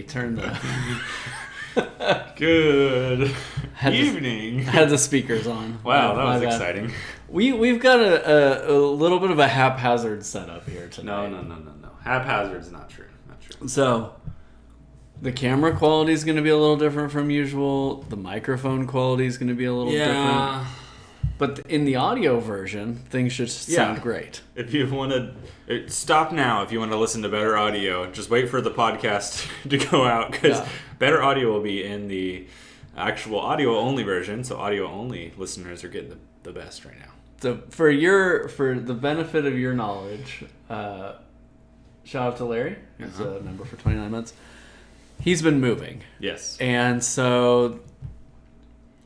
me turn the... Good evening. Had the speakers on. Wow, that was exciting. We've got a little bit of a haphazard setup here tonight. No. Haphazard's not true. So, the camera quality is going to be a little different from usual. The microphone quality is going to be a little different. But in the audio version, things should sound great. If you want to... Stop now if you want to listen to better audio. Just wait for the podcast to go out, because better audio will be in the actual audio-only version. So audio-only listeners are getting the best right now. So for the benefit of your knowledge, shout out to Larry, who's a member for 29 months. He's been moving. Yes. And so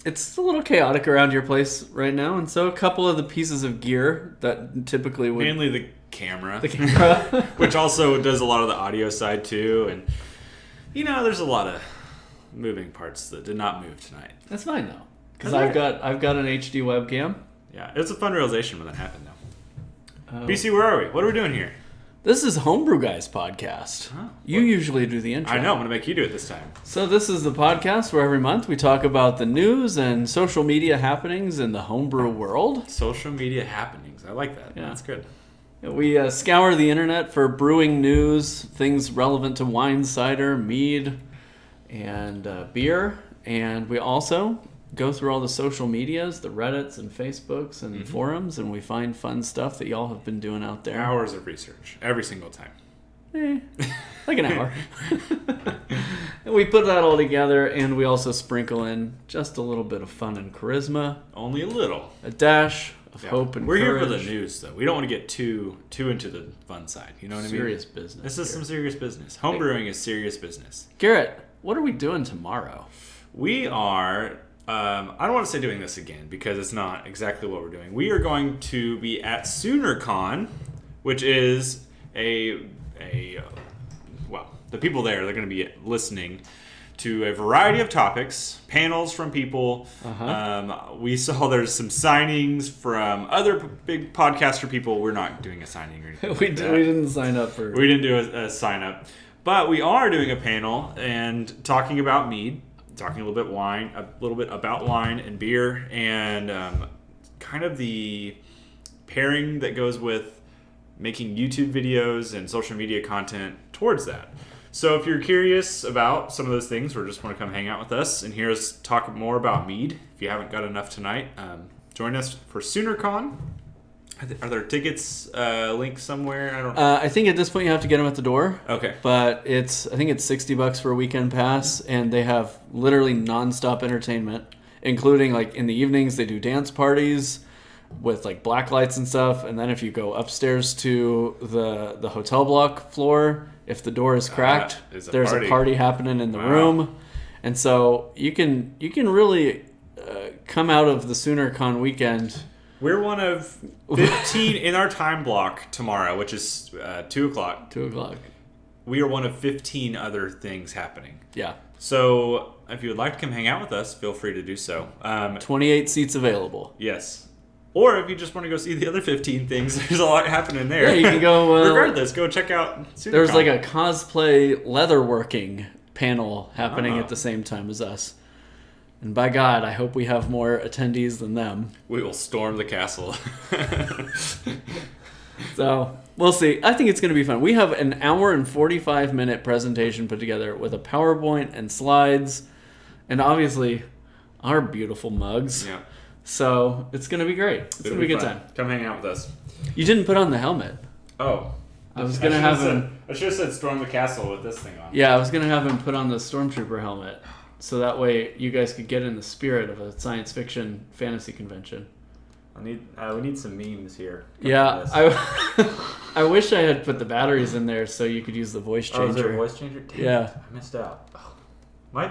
it's a little chaotic around your place right now. And so a couple of the pieces of gear that typically would... Mainly the camera. The Which also does a lot of the audio side too. And, there's a lot of moving parts that did not move tonight. That's fine though. Because I've got an HD webcam. Yeah, it's a fun realization when that happened though. BC, where are we? What are we doing here? This is Homebrew Guys podcast. You usually do the intro. I know. I'm going to make you do it this time. So this is the podcast where every month we talk about the news and social media happenings in the homebrew world. Social media happenings. I like that. Yeah. That's good. We scour the internet for brewing news, things relevant to wine, cider, mead, and beer. And we also go through all the social medias, the Reddits and Facebooks and forums, and we find fun stuff that y'all have been doing out there. Hours of research every single time. Like an hour. And we put that all together, and we also sprinkle in just a little bit of fun and charisma. Only a little. A dash of hope and courage. We're here for the news, though. We don't want to get too into the fun side. You know what I mean? Serious business. This is some serious business. Homebrewing is serious business. Garrett, what are we doing tomorrow? We are... I don't want to say doing this again because it's not exactly what we're doing. We are going to be at SoonerCon, which is the people there, they're going to be listening to a variety of topics, panels from people. We saw there's some signings from other big podcaster people. We're not doing a signing or anything. We didn't sign up for... We didn't do a sign up. But we are doing a panel and talking about mead. Talking a little bit about wine and beer, and kind of the pairing that goes with making YouTube videos and social media content towards that. So if you're curious about some of those things, or just want to come hang out with us and hear us talk more about mead, if you haven't got enough tonight, join us for SoonerCon. Are there tickets linked somewhere? I don't know. I think at this point you have to get them at the door. Okay. But I think it's $60 for a weekend pass, and they have literally nonstop entertainment, including like in the evenings they do dance parties with like black lights and stuff, and then if you go upstairs to the hotel block floor, if the door is cracked, there's a party happening in the room. And so you can really come out of the SoonerCon weekend. We're one of 15 in our time block tomorrow, which is 2 o'clock. 2 o'clock. We are one of 15 other things happening. Yeah. So if you would like to come hang out with us, feel free to do so. 28 seats available. Yes. Or if you just want to go see the other 15 things, there's a lot happening there. Yeah, you can go... regardless, go check out SoonerCon. There's like a cosplay leatherworking panel happening at the same time as us. And by God, I hope we have more attendees than them. We will storm the castle. So, we'll see. I think it's going to be fun. We have an hour and 45-minute presentation put together with a PowerPoint and slides, and obviously our beautiful mugs. Yeah. So, it's going to be great. It's going to be a good time. Come hang out with us. You didn't put on the helmet. Oh. I was going to have him... I should have said storm the castle with this thing on. Yeah, I was going to have him put on the Stormtrooper helmet. So that way you guys could get in the spirit of a science fiction fantasy convention. We need some memes here. Yeah, I wish I had put the batteries in there so you could use the voice changer. Oh, is there a voice changer? Damn, yeah. I missed out.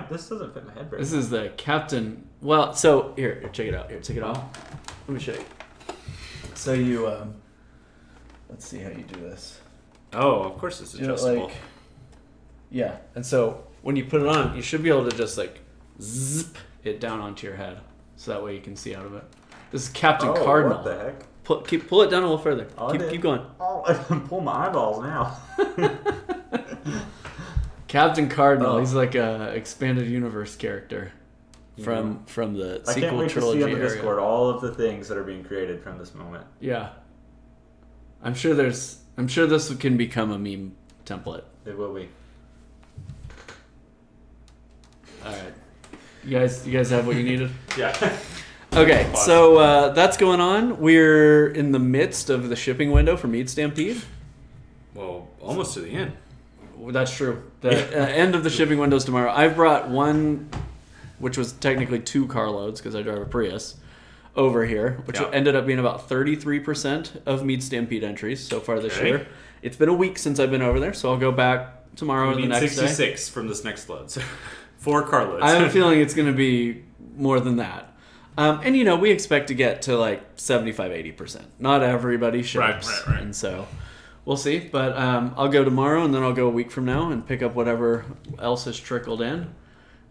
This doesn't fit my head very This is the captain. Well, so here, check it out. Here, take it off. Let me show you. So you, let's see how you do this. Oh, of course it's adjustable. Yeah, and so when you put it on, you should be able to just like zip it down onto your head, so that way you can see out of it. This is Captain Cardinal. What the heck? Pull it down a little further. Keep going. Oh, I can pull my eyeballs now. Captain Cardinal. Oh. He's like a expanded universe character from the I sequel can't wait trilogy to see on the area. Discord all of the things that are being created from this moment. Yeah. I'm sure this can become a meme template. It will be. All right. You guys have what you needed? Yeah. Okay, so that's going on. We're in the midst of the shipping window for Mead Stampede. Well, almost to the end. That's true. The end of the shipping window is tomorrow. I've brought one, which was technically 2 carloads because I drive a Prius, over here, which ended up being about 33% of Mead Stampede entries so far this year. It's been a week since I've been over there, so I'll go back tomorrow or the next 66 from this next load. So 4 carloads. I have a feeling it's going to be more than that. And, we expect to get to like 75-80%. Not everybody ships. Right. And so we'll see. But I'll go tomorrow, and then I'll go a week from now and pick up whatever else has trickled in.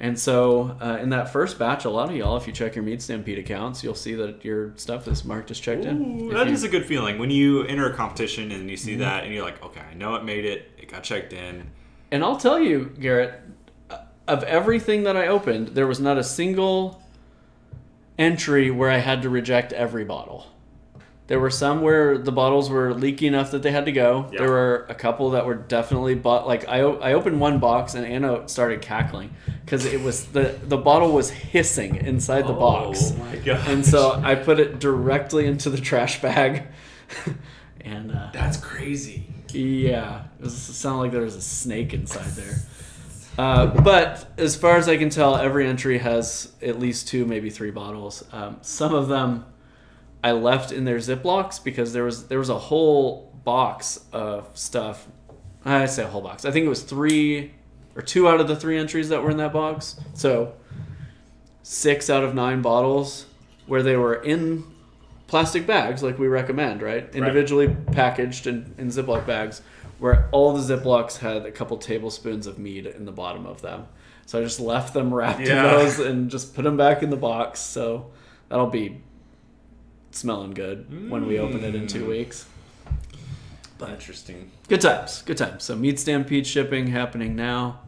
And so in that first batch, a lot of y'all, if you check your Mead Stampede accounts, you'll see that your stuff is marked as checked in. That is a good feeling. When you enter a competition and you see that, and you're like, okay, I know it made it. It got checked in. And I'll tell you, Garrett, of everything that I opened, there was not a single entry where I had to reject every bottle. There were some where the bottles were leaky enough that they had to go. Yeah. There were a couple that were definitely bought. Like I opened one box and Anna started cackling because it was the bottle was hissing inside the box. Oh my god! And so I put it directly into the trash bag. And that's crazy. Yeah, it sounded like there was a snake inside there. But as far as I can tell, every entry has at least 2, maybe 3 bottles. Some of them I left in their Ziplocs because there was a whole box of stuff. I say a whole box. I think it was 3 or 2 out of the 3 entries that were in that box. So 6 out of 9 bottles where they were in plastic bags like we recommend, right? Individually packaged in Ziploc bags, where all the Ziplocs had a couple tablespoons of mead in the bottom of them. So I just left them wrapped in those and just put them back in the box. So that'll be smelling good when we open it in 2 weeks. But interesting. Good times. So Mead Stampede shipping happening now.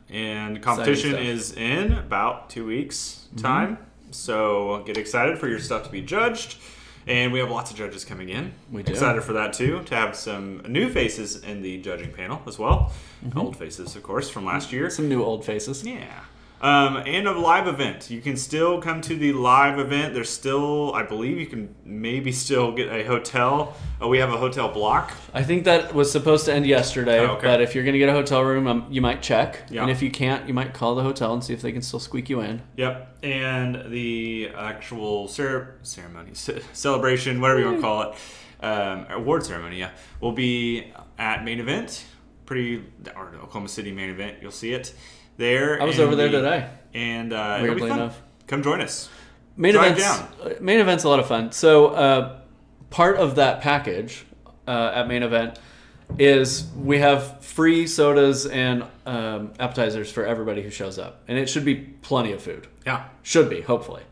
And competition is in about 2 weeks' time. So get excited for your stuff to be judged. And we have lots of judges coming in. We do. Excited for that too, to have some new faces in the judging panel as well. Old faces, of course, from last year. Some new old faces. Yeah. And a live event. You can still come to the live event. There's still, I believe you can maybe still get a hotel. We have a hotel block. I think that was supposed to end yesterday, but if you're going to get a hotel room, you might check. Yeah. And if you can't, you might call the hotel and see if they can still squeak you in. Yep. And the actual ceremony, celebration, whatever you want to call it, award ceremony, will be at Main Event, or Oklahoma City Main Event. You'll see it there. I was over there today. And weirdly enough, come join us. Main Event's a lot of fun. So part of that package at Main Event is we have free sodas and appetizers for everybody who shows up, and it should be plenty of food. Yeah, should be, hopefully.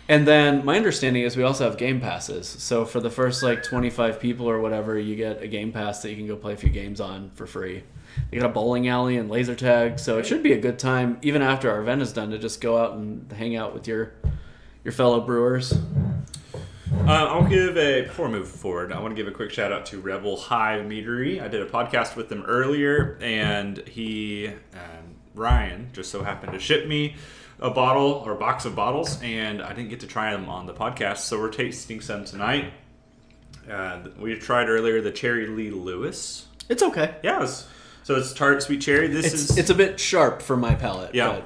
And then my understanding is we also have game passes. So for the first 25 people or whatever, you get a game pass that you can go play a few games on for free. You got a bowling alley and laser tag, so it should be a good time even after our event is done to just go out and hang out with your fellow brewers. I'll before we move forward, I want to give a quick shout out to Rebel Hive Meadery. I did a podcast with them earlier, and Ryan just so happened to ship me a bottle or a box of bottles, and I didn't get to try them on the podcast, so we're tasting some tonight. We tried earlier the Cherry Lee Lewis. It's okay. Yeah, so it's tart sweet cherry. It's a bit sharp for my palate. Yeah.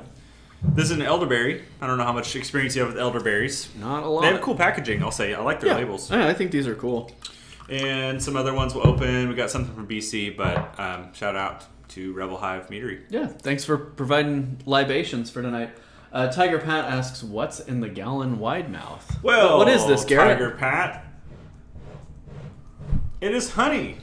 This is an elderberry. I don't know how much experience you have with elderberries. Not a lot. They have cool packaging, I'll say. I like their labels. Yeah, I think these are cool. And some other ones will open. We got something from BC, but shout out to Rebel Hive Meadery. Yeah, thanks for providing libations for tonight. Tiger Pat asks, what's in the gallon wide mouth? Well, what is this, Garrett? Tiger Pat. It is honey.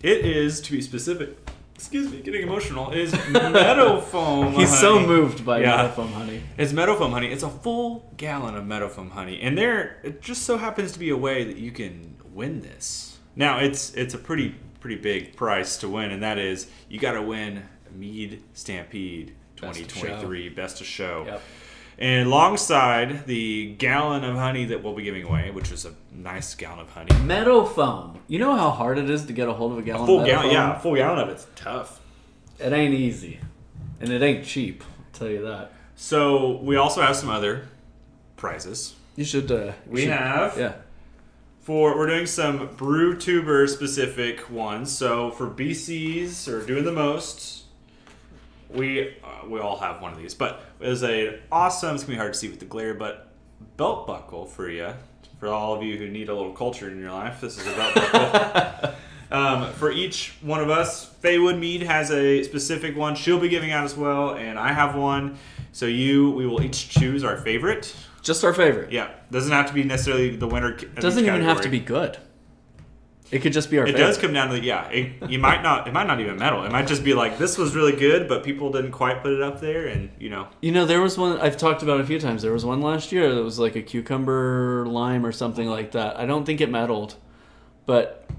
It is, to be specific, excuse me, getting emotional, is meadow foam honey. He's so moved by meadow foam honey. It's meadow foam honey. It's a full gallon of meadow foam honey. And it just so happens to be a way that you can win this. Now, it's a pretty big price to win, and that is you got to win Mead Stampede 2023 Best of Show. Yep. And alongside the gallon of honey that we'll be giving away, which is a nice gallon of honey. Meadow foam. You know how hard it is to get a hold of a gallon Full of meadow gallon, foam? yeah, a full gallon of it's tough. It ain't easy. And it ain't cheap, I'll tell you that. So we also have some other prizes. You should... We're doing some brew tuber specific ones. So for BCs or doing the most, we all have one of these. But it's a awesome, it's gonna be hard to see with the glare, but belt buckle for you. For all of you who need a little culture in your life, this is a belt buckle. For each one of us, Faywood Mead has a specific one she'll be giving out as well, and I have one. So we will each choose our favorite. Just our favorite. Yeah, doesn't have to be necessarily the winner. Doesn't even have to be good. It could just be our favorite. It does come down to it might not even metal. It might just be like, this was really good, but people didn't quite put it up there, and there was one I've talked about a few times. There was one last year that was like a cucumber lime or something like that. I don't think it meddled, but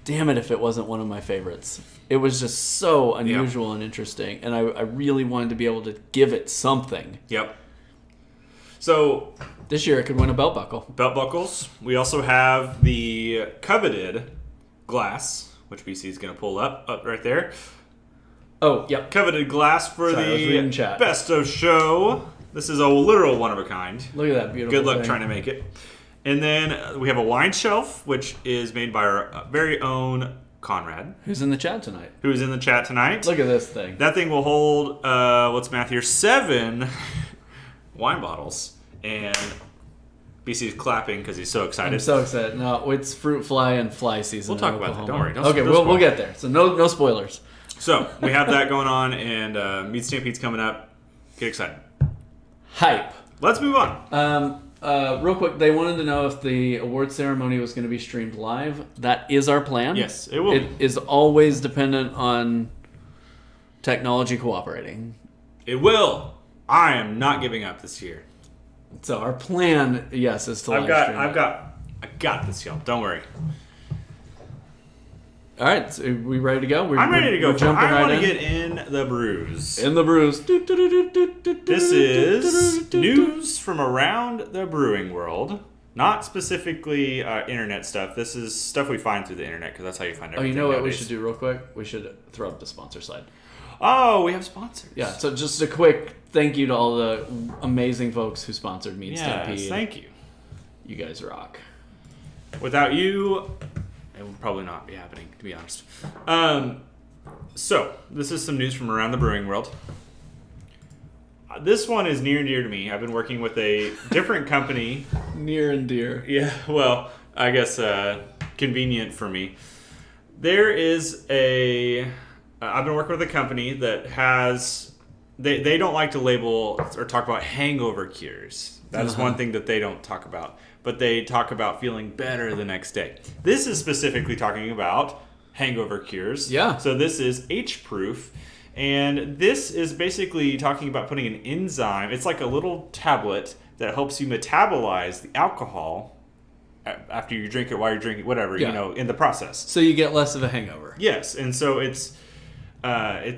damn it if it wasn't one of my favorites. It was just so unusual and interesting, and I really wanted to be able to give it something. Yep. So this year it could win a belt buckle. Belt buckles. We also have the coveted glass, which BC is going to pull up right there. Oh, yep. Coveted glass for Sorry, I was reading the chat. Best of Show. This is a literal one of a kind. Look at that beautiful Good luck thing. trying to make it. And then we have a wine shelf, which is made by our very own Conrad. Who's in the chat tonight? Who's in the chat tonight. Look at this thing. That thing will hold, what's math here, 7 wine bottles. And BC's clapping because he's so excited. I'm so excited. No, it's fruit fly and fly season. We'll talk in about that. Oklahoma. Don't worry. Okay, Don't we'll spoil. get there. So no spoilers. So we have that going on, and Mead Stampede's coming up. Get excited. Hype. Let's move on. Real quick, they wanted to know if the award ceremony was going to be streamed live. That is our plan. Yes, it will. It is always dependent on technology cooperating. It will. I am not giving up this year. So our plan, yes, is to live stream it. I got this, y'all. Don't worry. All right, so are we ready to go? I'm ready to go. We're jumping I right want to in. get in the brews. In the brews. This is news from around the brewing world. Not specifically internet stuff. This is stuff we find through the internet because that's how you find Oh, everything. you know what nowadays. we should do real quick? We should throw up the sponsor slide. Oh, we have sponsors. Yeah, so just a quick thank you to all the amazing folks who sponsored Mead Stampede. Yes, thank you. You guys rock. Without you, it would probably not be happening, to be honest. So, this is some news from around the brewing world. This one is near and dear to me. I've been working with a different company. Near and dear. Yeah, well, I guess convenient for me. There is I've been working with a company that has... They don't like to label or talk about hangover cures. That is one thing that they don't talk about. But they talk about feeling better the next day. This is specifically talking about hangover cures. Yeah. So this is H-proof. And this is basically talking about putting an enzyme. It's like a little tablet that helps you metabolize the alcohol after you drink it, while you're drinking, whatever, in the process. So you get less of a hangover. Yes. And so it's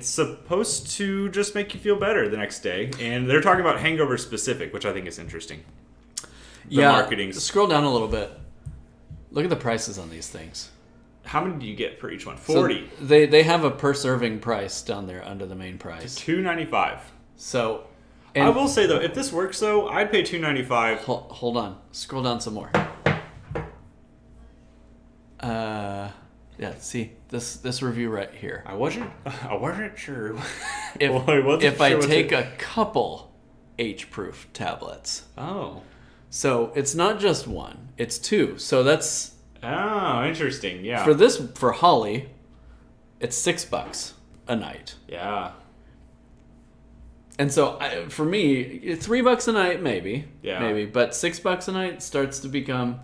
supposed to just make you feel better the next day. And they're talking about hangover specific, which I think is interesting. The marketing. Scroll down a little bit. Look at the prices on these things. How many do you get for each one? 40. So they have a per serving price down there under the main price. $2.95. So, I will say though, if this works though, I'd pay $2.95. Hold on. Scroll down some more. Yeah, see this review right here. I wasn't sure. If I take a couple H-proof tablets. Oh. So it's not just one, it's 2. So that's interesting. Yeah. for Holly, it's $6 a night. Yeah. And so for me, $3 a night maybe, but $6 a night starts to become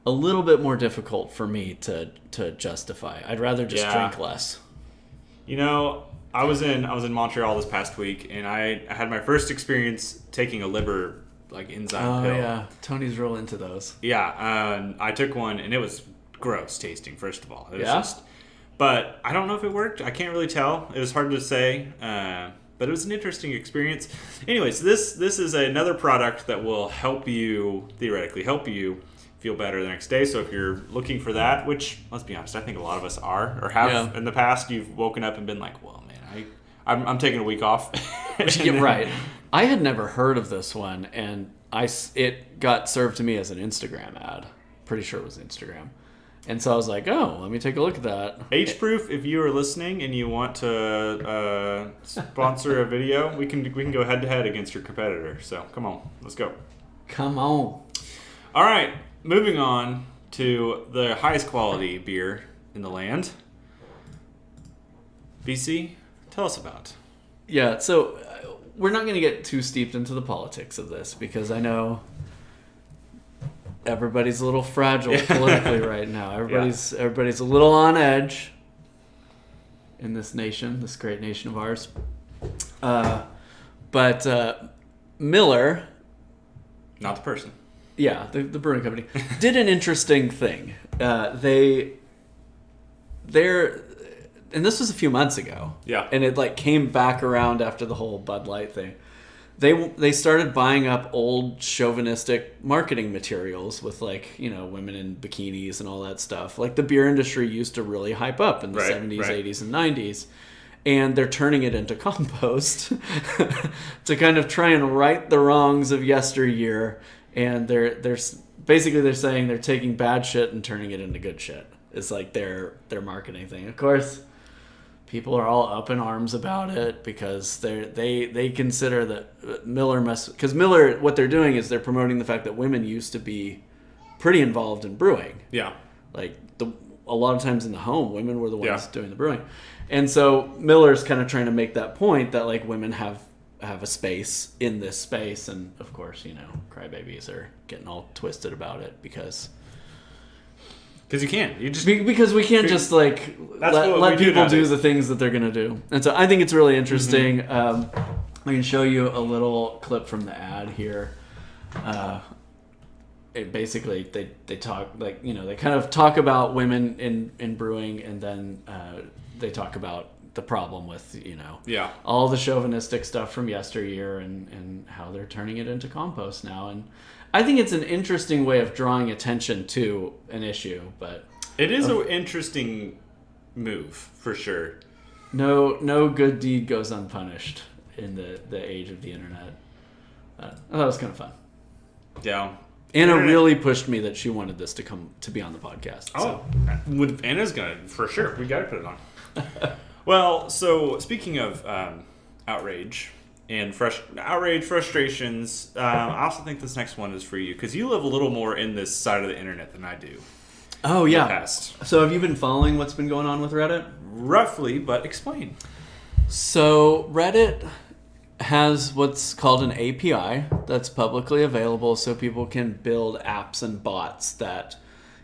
a little bit more difficult for me to justify. I'd rather just drink less. I was in Montreal this past week, and I had my first experience taking a liver enzyme pill. Oh yeah, Tony's real into those. Yeah, I took one, and it was gross tasting. First of all, it was But I don't know if it worked. I can't really tell. It was hard to say. But it was an interesting experience. Anyways, this is another product that will theoretically help you feel better the next day. So if you're looking for that, which, let's be honest, I think a lot of us are or have in the past, you've woken up and been like, well, man, I'm taking a week off. Yeah, right. I had never heard of this one, and it got served to me as an Instagram ad. Pretty sure it was Instagram. And so I was like, oh, let me take a look at that. H-Proof, if you are listening and you want to sponsor a video, we can go head-to-head against your competitor. So come on, let's go. Come on. All right, moving on to the highest quality beer in the land. BC, tell us about. Yeah, so we're not going to get too steeped into the politics of this because I know everybody's a little fragile politically right now. Everybody's a little on edge in this nation, this great nation of ours. But Miller, not the person. Yeah, the brewing company did an interesting thing. They're and this was a few months ago. Yeah. And it like came back around after the whole Bud Light thing. They started buying up old chauvinistic marketing materials with like, you know, women in bikinis and all that stuff. Like the beer industry used to really hype up in the 70s, 80s, and 90s. And they're turning it into compost to kind of try and right the wrongs of yesteryear. And they're saying they're taking bad shit and turning it into good shit. It's like their marketing thing. Of course, people are all up in arms about it because they consider that Miller because Miller, what they're doing is they're promoting the fact that women used to be pretty involved in brewing. Yeah. Like a lot of times in the home, women were the ones doing the brewing. And so Miller's kind of trying to make that point that like women have a space in this space. And of course, you know, crybabies are getting all twisted about it because you can't. Because we can't just like let people do the things that they're gonna do. And so I think it's really interesting. I can show you a little clip from the ad here. It basically they talk like, you know, they kind of talk about women in brewing, and then they talk about the problem with, you know, all the chauvinistic stuff from yesteryear and how they're turning it into compost now. And I think it's an interesting way of drawing attention to an issue, but it is an interesting move for sure. No good deed goes unpunished in the age of the internet. I thought it was kind of fun. Yeah. Anna really pushed me that she wanted this to be on the podcast. Oh, so. Anna's gonna, for sure. We gotta put it on. Well, so speaking of outrage and frustrations, I also think this next one is for you because you live a little more in this side of the internet than I do. Oh yeah. So have you been following what's been going on with Reddit? Roughly, but explain. So Reddit has what's called an API that's publicly available, so people can build apps and bots that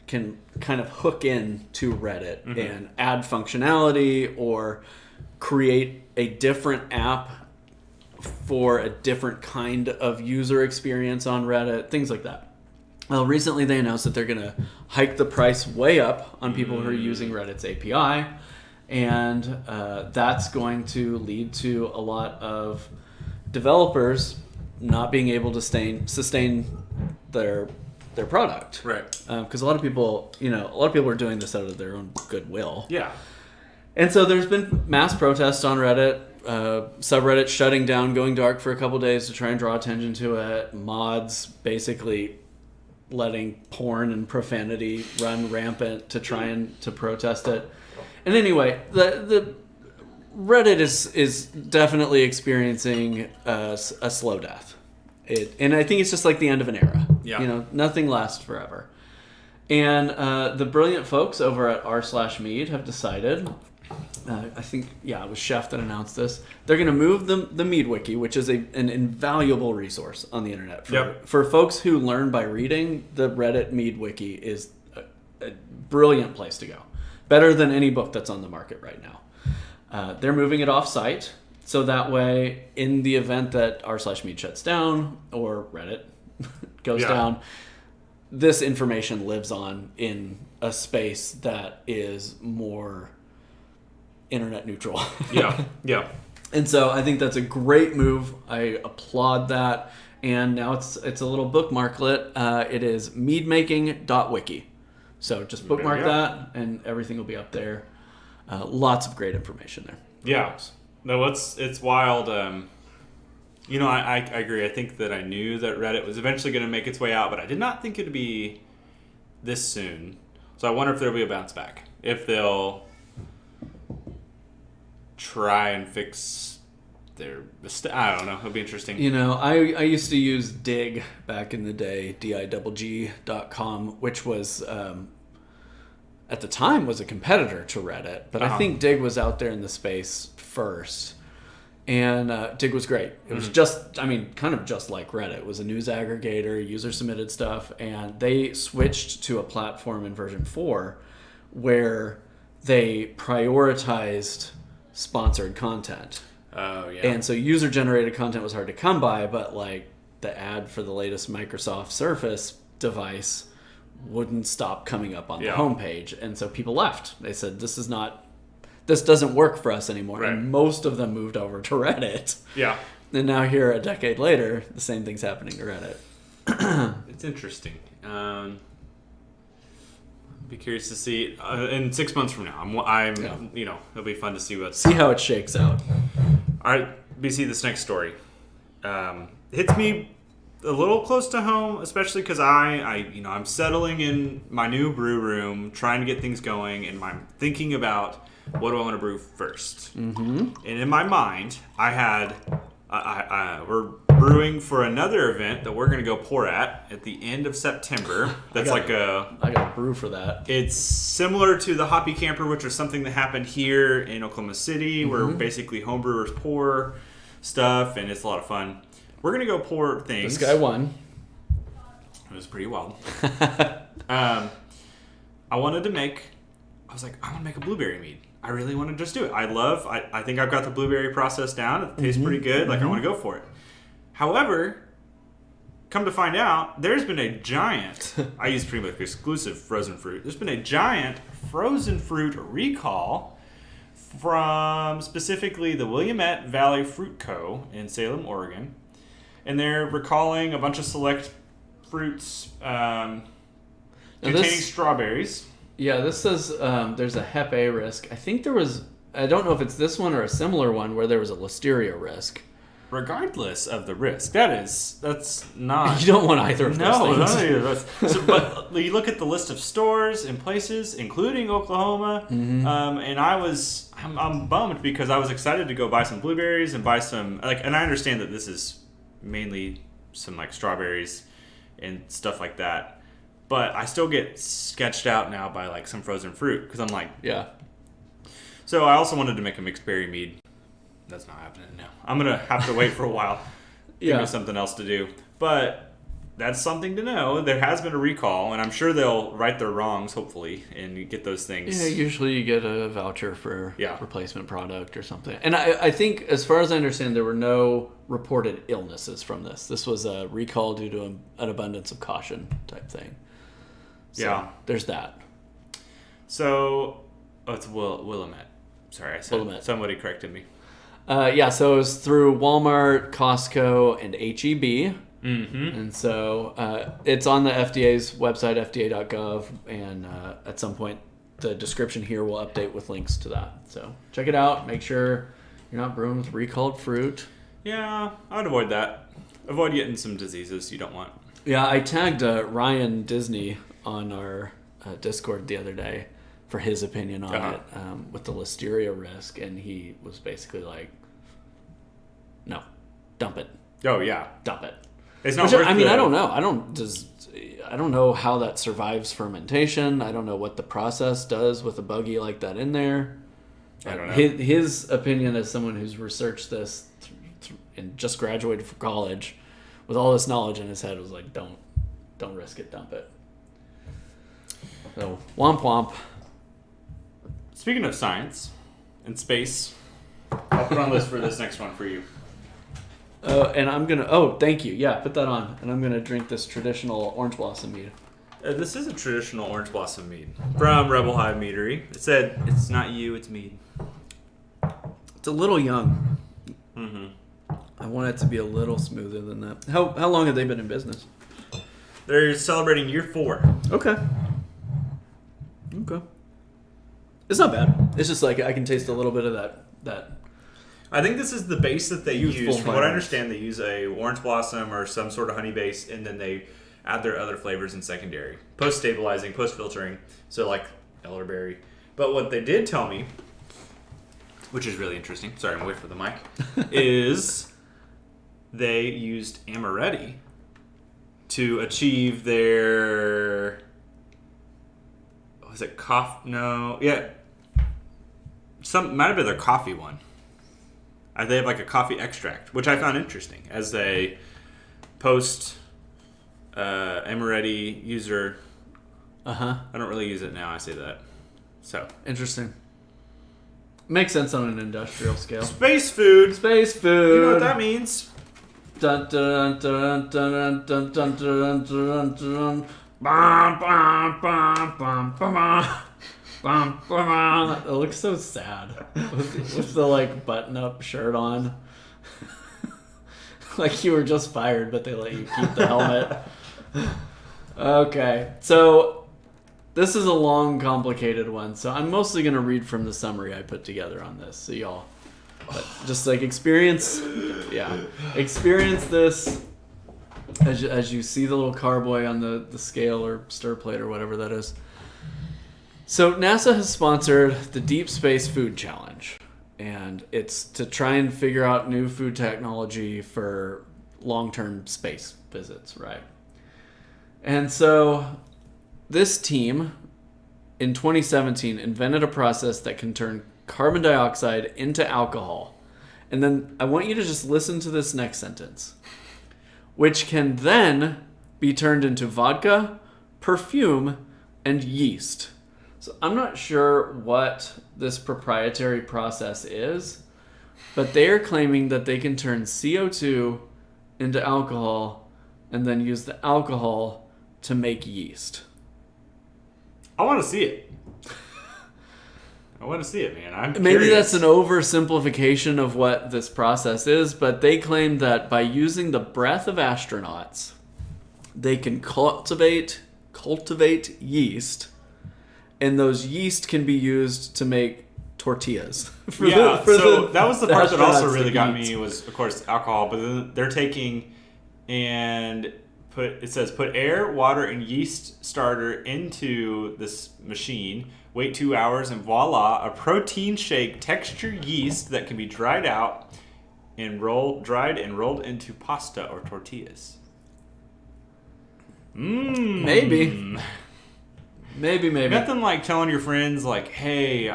can kind of hook in to Reddit and add functionality or create a different app for a different kind of user experience on Reddit, things like that. Well, recently they announced that they're going to hike the price way up on people who are using Reddit's API, and that's going to lead to a lot of developers not being able to sustain their product, right? Because a lot of people are doing this out of their own goodwill. Yeah. And so there's been mass protests on Reddit, subreddit shutting down, going dark for a couple days to try and draw attention to it. Mods basically letting porn and profanity run rampant to try and to protest it. And anyway, the Reddit is definitely experiencing a slow death. And I think it's just like the end of an era. Yeah. You know, nothing lasts forever. And the brilliant folks over at r/Mead have decided, I think, it was Chef that announced this, they're going to move the Mead wiki, which is an invaluable resource on the internet. For folks who learn by reading, the Reddit Mead wiki is a brilliant place to go. Better than any book that's on the market right now. They're moving it off-site, so that way, in the event that r/Mead shuts down or Reddit goes down, this information lives on in a space that is more internet neutral. Yeah, yeah. And so I think that's a great move. I applaud that. And now it's a little bookmarklet. It is meadmaking.wiki. So just bookmark that, and everything will be up there. Lots of great information there. Yeah. No, it's wild. You know, I agree. I think that I knew that Reddit was eventually going to make its way out, but I did not think it would be this soon. So I wonder if there'll be a bounce back. If they'll try and fix their mistake. I don't know. It'll be interesting. You know, I used to use Dig back in the day, digg.com, which was, at the time, was a competitor to Reddit. But I think Dig was out there in the space first. And Dig was great. It was kind of just like Reddit. It was a news aggregator, user-submitted stuff. And they switched to a platform in version 4 where they prioritized sponsored content. Oh, yeah. And so user-generated content was hard to come by, but like the ad for the latest Microsoft Surface device wouldn't stop coming up on the homepage. And so people left. They said, this doesn't work for us anymore. Right. And most of them moved over to Reddit. Yeah. And now here, a decade later, the same thing's happening to Reddit. It's interesting. Be curious to see in 6 months from now. You know, it'll be fun to see see how it shakes out. All right, BC, this next story hits me a little close to home, especially because I'm settling in my new brew room, trying to get things going, and I'm thinking about what do I want to brew first. Mm-hmm. And in my mind, we're brewing for another event that we're going to go pour at the end of September. That's I got to brew for that. It's similar to the Hoppy Camper, which was something that happened here in Oklahoma City, where basically homebrewers pour stuff, and it's a lot of fun. We're going to go pour things. This guy won. It was pretty wild. I want to make a blueberry mead. I really want to just do it. I think I've got the blueberry process down. It tastes pretty good. Like, I want to go for it. However, come to find out, there's been a giant, I use pretty much exclusive frozen fruit. There's been a giant frozen fruit recall from specifically the Willamette Valley Fruit Co. in Salem, Oregon. And they're recalling a bunch of select fruits containing strawberries. Yeah, this says there's a Hep A risk. I think I don't know if it's this one or a similar one where there was a listeria risk. Regardless of the risk, that's not... You don't want either of those things. No, either of those. But you look at the list of stores and places, including Oklahoma, and I'm bummed because I was excited to go buy some blueberries and buy some... and I understand that this is mainly some strawberries and stuff like that. But I still get sketched out now by some frozen fruit because I'm like, yeah. So I also wanted to make a mixed berry mead. That's not happening now. I'm gonna have to wait for a while. Give me something else to do. But that's something to know. There has been a recall, and I'm sure they'll right their wrongs, hopefully, and get those things. Yeah, usually you get a voucher for replacement product or something. And I think, as far as I understand, there were no reported illnesses from this. This was a recall due to an abundance of caution type thing. So, there's that. So, it's Willamette. Sorry, I said Willamette. Somebody corrected me. So it was through Walmart, Costco, and H-E-B. Mm-hmm. And so it's on the FDA's website, fda.gov, and at some point the description here will update with links to that. So check it out. Make sure you're not brewing with recalled fruit. Yeah, I would avoid that. Avoid getting some diseases you don't want. Yeah, I tagged Ryan Disney on our Discord the other day for his opinion on it with the listeria risk, and he was basically like, no, dump it. Oh, yeah. Dump it. It's not worth I mean, I don't know. I don't know how that survives fermentation. I don't know what the process does with a buggy like that in there. I don't know. His opinion as someone who's researched this and just graduated from college with all this knowledge in his head was like, don't risk it, dump it. So, womp womp. Speaking of science and space, I'll put on the list for this next one for you. And I'm going to... Oh, thank you. Yeah, put that on. And I'm going to drink this traditional orange blossom mead. This is a traditional orange blossom mead from Rebel Hive Meadery. It said, it's not you, it's mead. It's a little young. Mm-hmm. I want it to be a little smoother than that. How long have they been in business? They're celebrating year 4. Okay. It's not bad. It's just like I can taste a little bit of that. I think this is the base that they Youthful use. From what I violence. understand, they use a orange blossom or some sort of honey base, and then they add their other flavors in secondary, post-stabilizing, post-filtering, so like elderberry. But what they did tell me, which is really interesting, sorry, I'm away from the mic, is they used amaretti to achieve their... Was it coffee? No, yeah. Might have been their coffee one. They have like a coffee extract, which I found interesting as a post amaretti user. Uh-huh. I don't really use it now. I say that. So Interesting. Makes sense on an industrial scale. space food. Space food. You know what that means? Dun dun dun dun dun dun dun dun dun. Bum, bum, bum, bum, bum, bum, bum. It looks so sad with the like button-up shirt on. Like you were just fired, but they let you keep the helmet. Okay, so this is a long, complicated one. So I'm mostly gonna read from the summary I put together on this. So y'all, but just like experience this. As you see the little carboy on the scale or stir plate or whatever that is. So NASA has sponsored the Deep Space Food Challenge. And it's to try and figure out new food technology for long-term space visits, right? And so this team in 2017 invented a process that can turn carbon dioxide into alcohol. And then I want you to just listen to this next sentence. Which can then be turned into vodka, perfume, and yeast. So I'm not sure what this proprietary process is, but they are claiming that they can turn CO2 into alcohol and then use the alcohol to make yeast. I want to see it. I want to see it, man. I'm Maybe curious. that's an oversimplification of what this process is, but they claim that by using the breath of astronauts, they can cultivate yeast, and those yeast can be used to make tortillas. That was the part that also astronauts really to got eat. me was, of course, alcohol. But then they're taking and put air, water, and yeast starter into this machine. Wait 2 hours, and voila, a protein shake texture yeast that can be dried and rolled into pasta or tortillas. Maybe. Nothing like telling your friends, like, hey,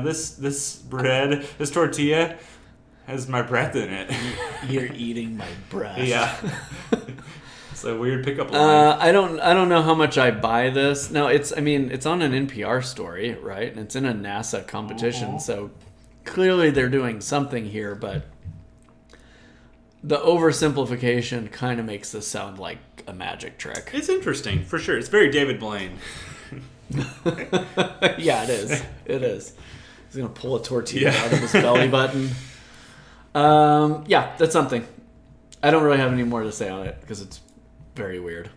this bread, this tortilla has my breath in it. You're eating my breath. Yeah. It's a weird pickup line. I don't know how much I buy this. No, it's on an NPR story, right? And it's in a NASA competition, so clearly they're doing something here, but the oversimplification kind of makes this sound like a magic trick. It's interesting, for sure. It's very David Blaine. Yeah, it is. It is. He's gonna pull a tortilla out of his belly button. Yeah, that's something. I don't really have any more to say on it because it's very weird.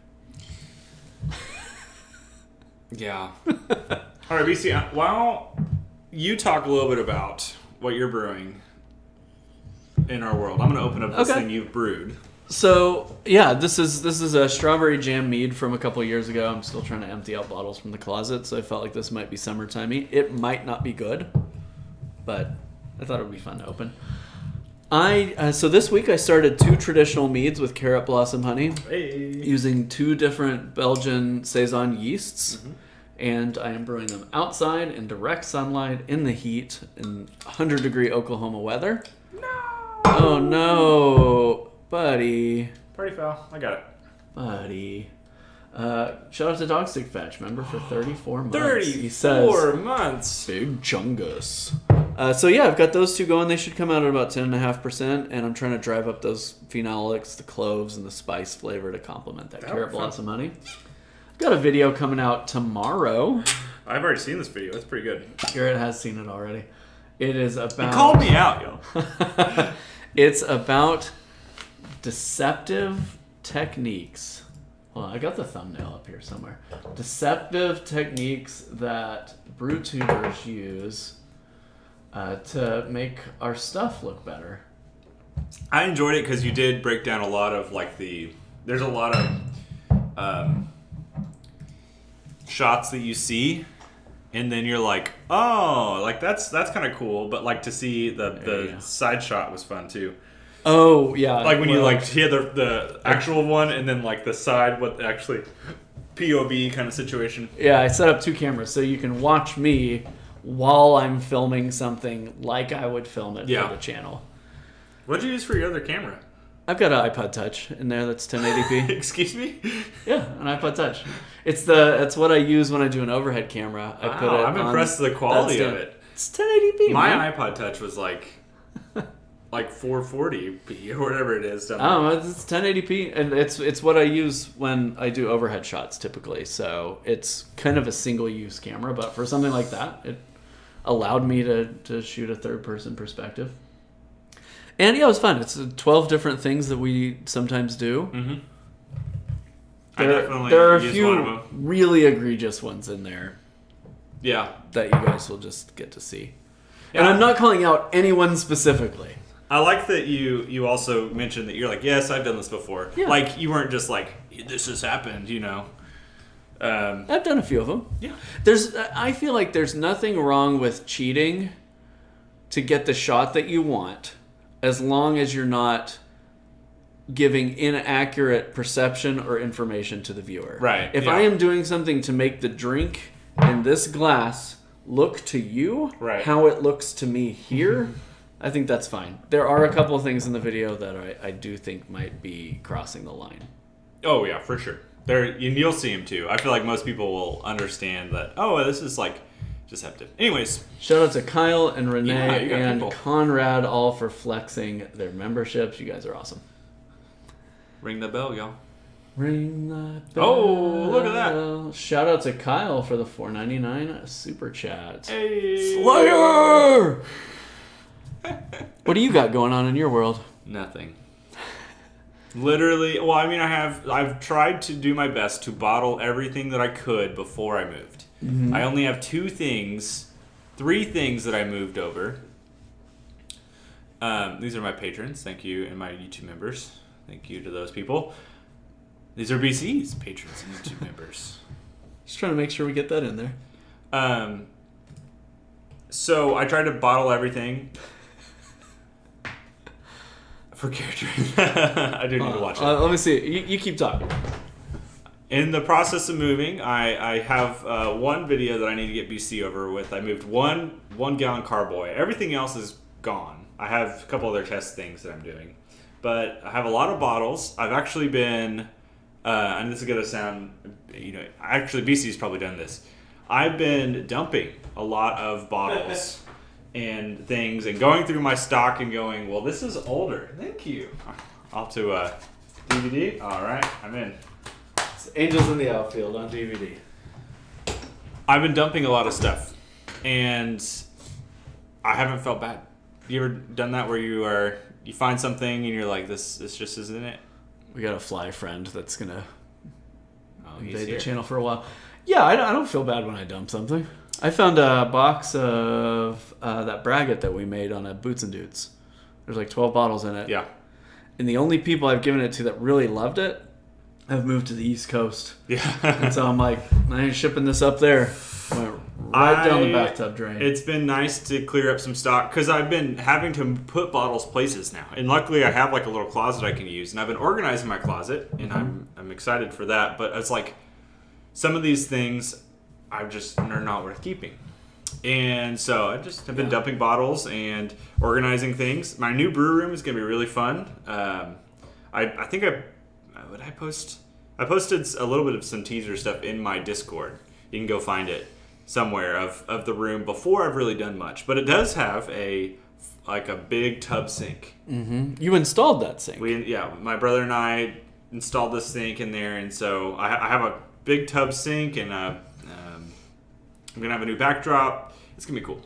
Yeah. All right, BC, while you talk a little bit about what you're brewing in our world, I'm going to open up this thing you've brewed. So, yeah, this is a strawberry jam mead from a couple years ago. I'm still trying to empty out bottles from the closet, so I felt like this might be summertimey. It might not be good, but I thought it would be fun to open. So this week I started 2 traditional meads with carrot blossom honey, using 2 different Belgian Saison yeasts, and I am brewing them outside in direct sunlight in the heat in 100-degree Oklahoma weather. No! Oh no, buddy. Party foul. I got it. Buddy. Shout out to Dogstick Fetch, member for 34 months. 34 He says, months. Big chungus. So yeah, I've got those 2 going. They should come out at about 10.5%, and I'm trying to drive up those phenolics, the cloves, and the spice flavor to complement that carrot blossom honey. I've got a video coming out tomorrow. I've already seen this video. It's pretty good. Garrett has seen it already. It is about... You called me out, yo. It's about deceptive techniques. Well, I got the thumbnail up here somewhere. Deceptive techniques that brew tubers use to make our stuff look better. I enjoyed it because you did break down a lot of like there's a lot of shots that you see, and then you're like, oh, like that's kind of cool. But like to see the side shot was fun too. Oh yeah, Like when you like hear the actual one, and then like the side, what actually POV kind of situation. Yeah, I set up 2 cameras so you can watch me while I'm filming something like I would film it for the channel. What'd you use for your other camera? I've got an iPod Touch in there that's 1080p. Excuse me? Yeah, an iPod Touch. It's what I use when I do an overhead camera. I put it I'm impressed with the quality of it. It's 1080p. My man. iPod Touch was like 440p or whatever it is. Oh, it's 1080p, and it's what I use when I do overhead shots typically. So it's kind of a single-use camera, but for something like that, it allowed me to shoot a third-person perspective. And yeah, it was fun. It's 12 different things that we sometimes do. Mm-hmm. There are a few really egregious ones in there. Yeah. That you guys will just get to see. Yeah. And I'm not calling out anyone specifically. I like that you also mentioned that you're like, yes, I've done this before. Yeah. Like, you weren't just like, this has happened, you know. I've done a few of them. Yeah. I feel like there's nothing wrong with cheating to get the shot that you want, as long as you're not giving inaccurate perception or information to the viewer. Right. If I am doing something to make the drink in this glass look to you how it looks to me here, I think that's fine. There are a couple of things in the video that I do think might be crossing the line. Oh, yeah, for sure. You'll see them, too. I feel like most people will understand that, oh, this is, like, deceptive. Anyways. Shout out to Kyle and Renee and people. Conrad, all for flexing their memberships. You guys are awesome. Ring the bell, y'all. Ring the bell. Oh, look at that. Shout out to Kyle for the $4.99 super chat. Hey. Slayer! What do you got going on in your world? Nothing. Literally, well, I mean, I've tried to do my best to bottle everything that I could before I moved. Mm-hmm. I only have 3 things that I moved over. These are my patrons. Thank you. And my YouTube members. Thank you to those people. These are BC's patrons and YouTube members. Just trying to make sure we get that in there. So I tried to bottle everything. For character. I do need to watch it. Let me see. You keep talking. In the process of moving, I have one video that I need to get BC over with. I moved one gallon carboy. Everything else is gone. I have a couple other test things that I'm doing. But I have a lot of bottles. I've actually been, and this is going to sound, actually BC's probably done this. I've been dumping a lot of bottles and things and going through my stock and going, well, this is older. Thank you. Off to DVD. All right, I'm in. It's Angels in the Outfield on DVD. I've been dumping a lot of stuff, and I haven't felt bad. You ever done that where you find something and you're like, this just isn't it? We got a fly friend that's gonna invade the channel for a while. Yeah, I don't feel bad when I dump something. I found a box of that braggot that we made on a Boots and Dudes. There's like 12 bottles in it. Yeah. And the only people I've given it to that really loved it have moved to the East Coast. Yeah. And so I'm like, I ain't shipping this up there. Went right down the bathtub drain. It's been nice to clear up some stock because I've been having to put bottles places now. And luckily I have like a little closet I can use. And I've been organizing my closet, and I'm excited for that. But it's like some of these things are not worth keeping. And so I just have been dumping bottles and organizing things. My new brew room is going to be really fun. I think I posted a little bit of some teaser stuff in my Discord. You can go find it somewhere of the room before I've really done much. But it does have a big tub sink. Mm-hmm. You installed that sink. My brother and I installed this sink in there, and so I have a big tub sink, and I'm gonna have a new backdrop. It's gonna be cool.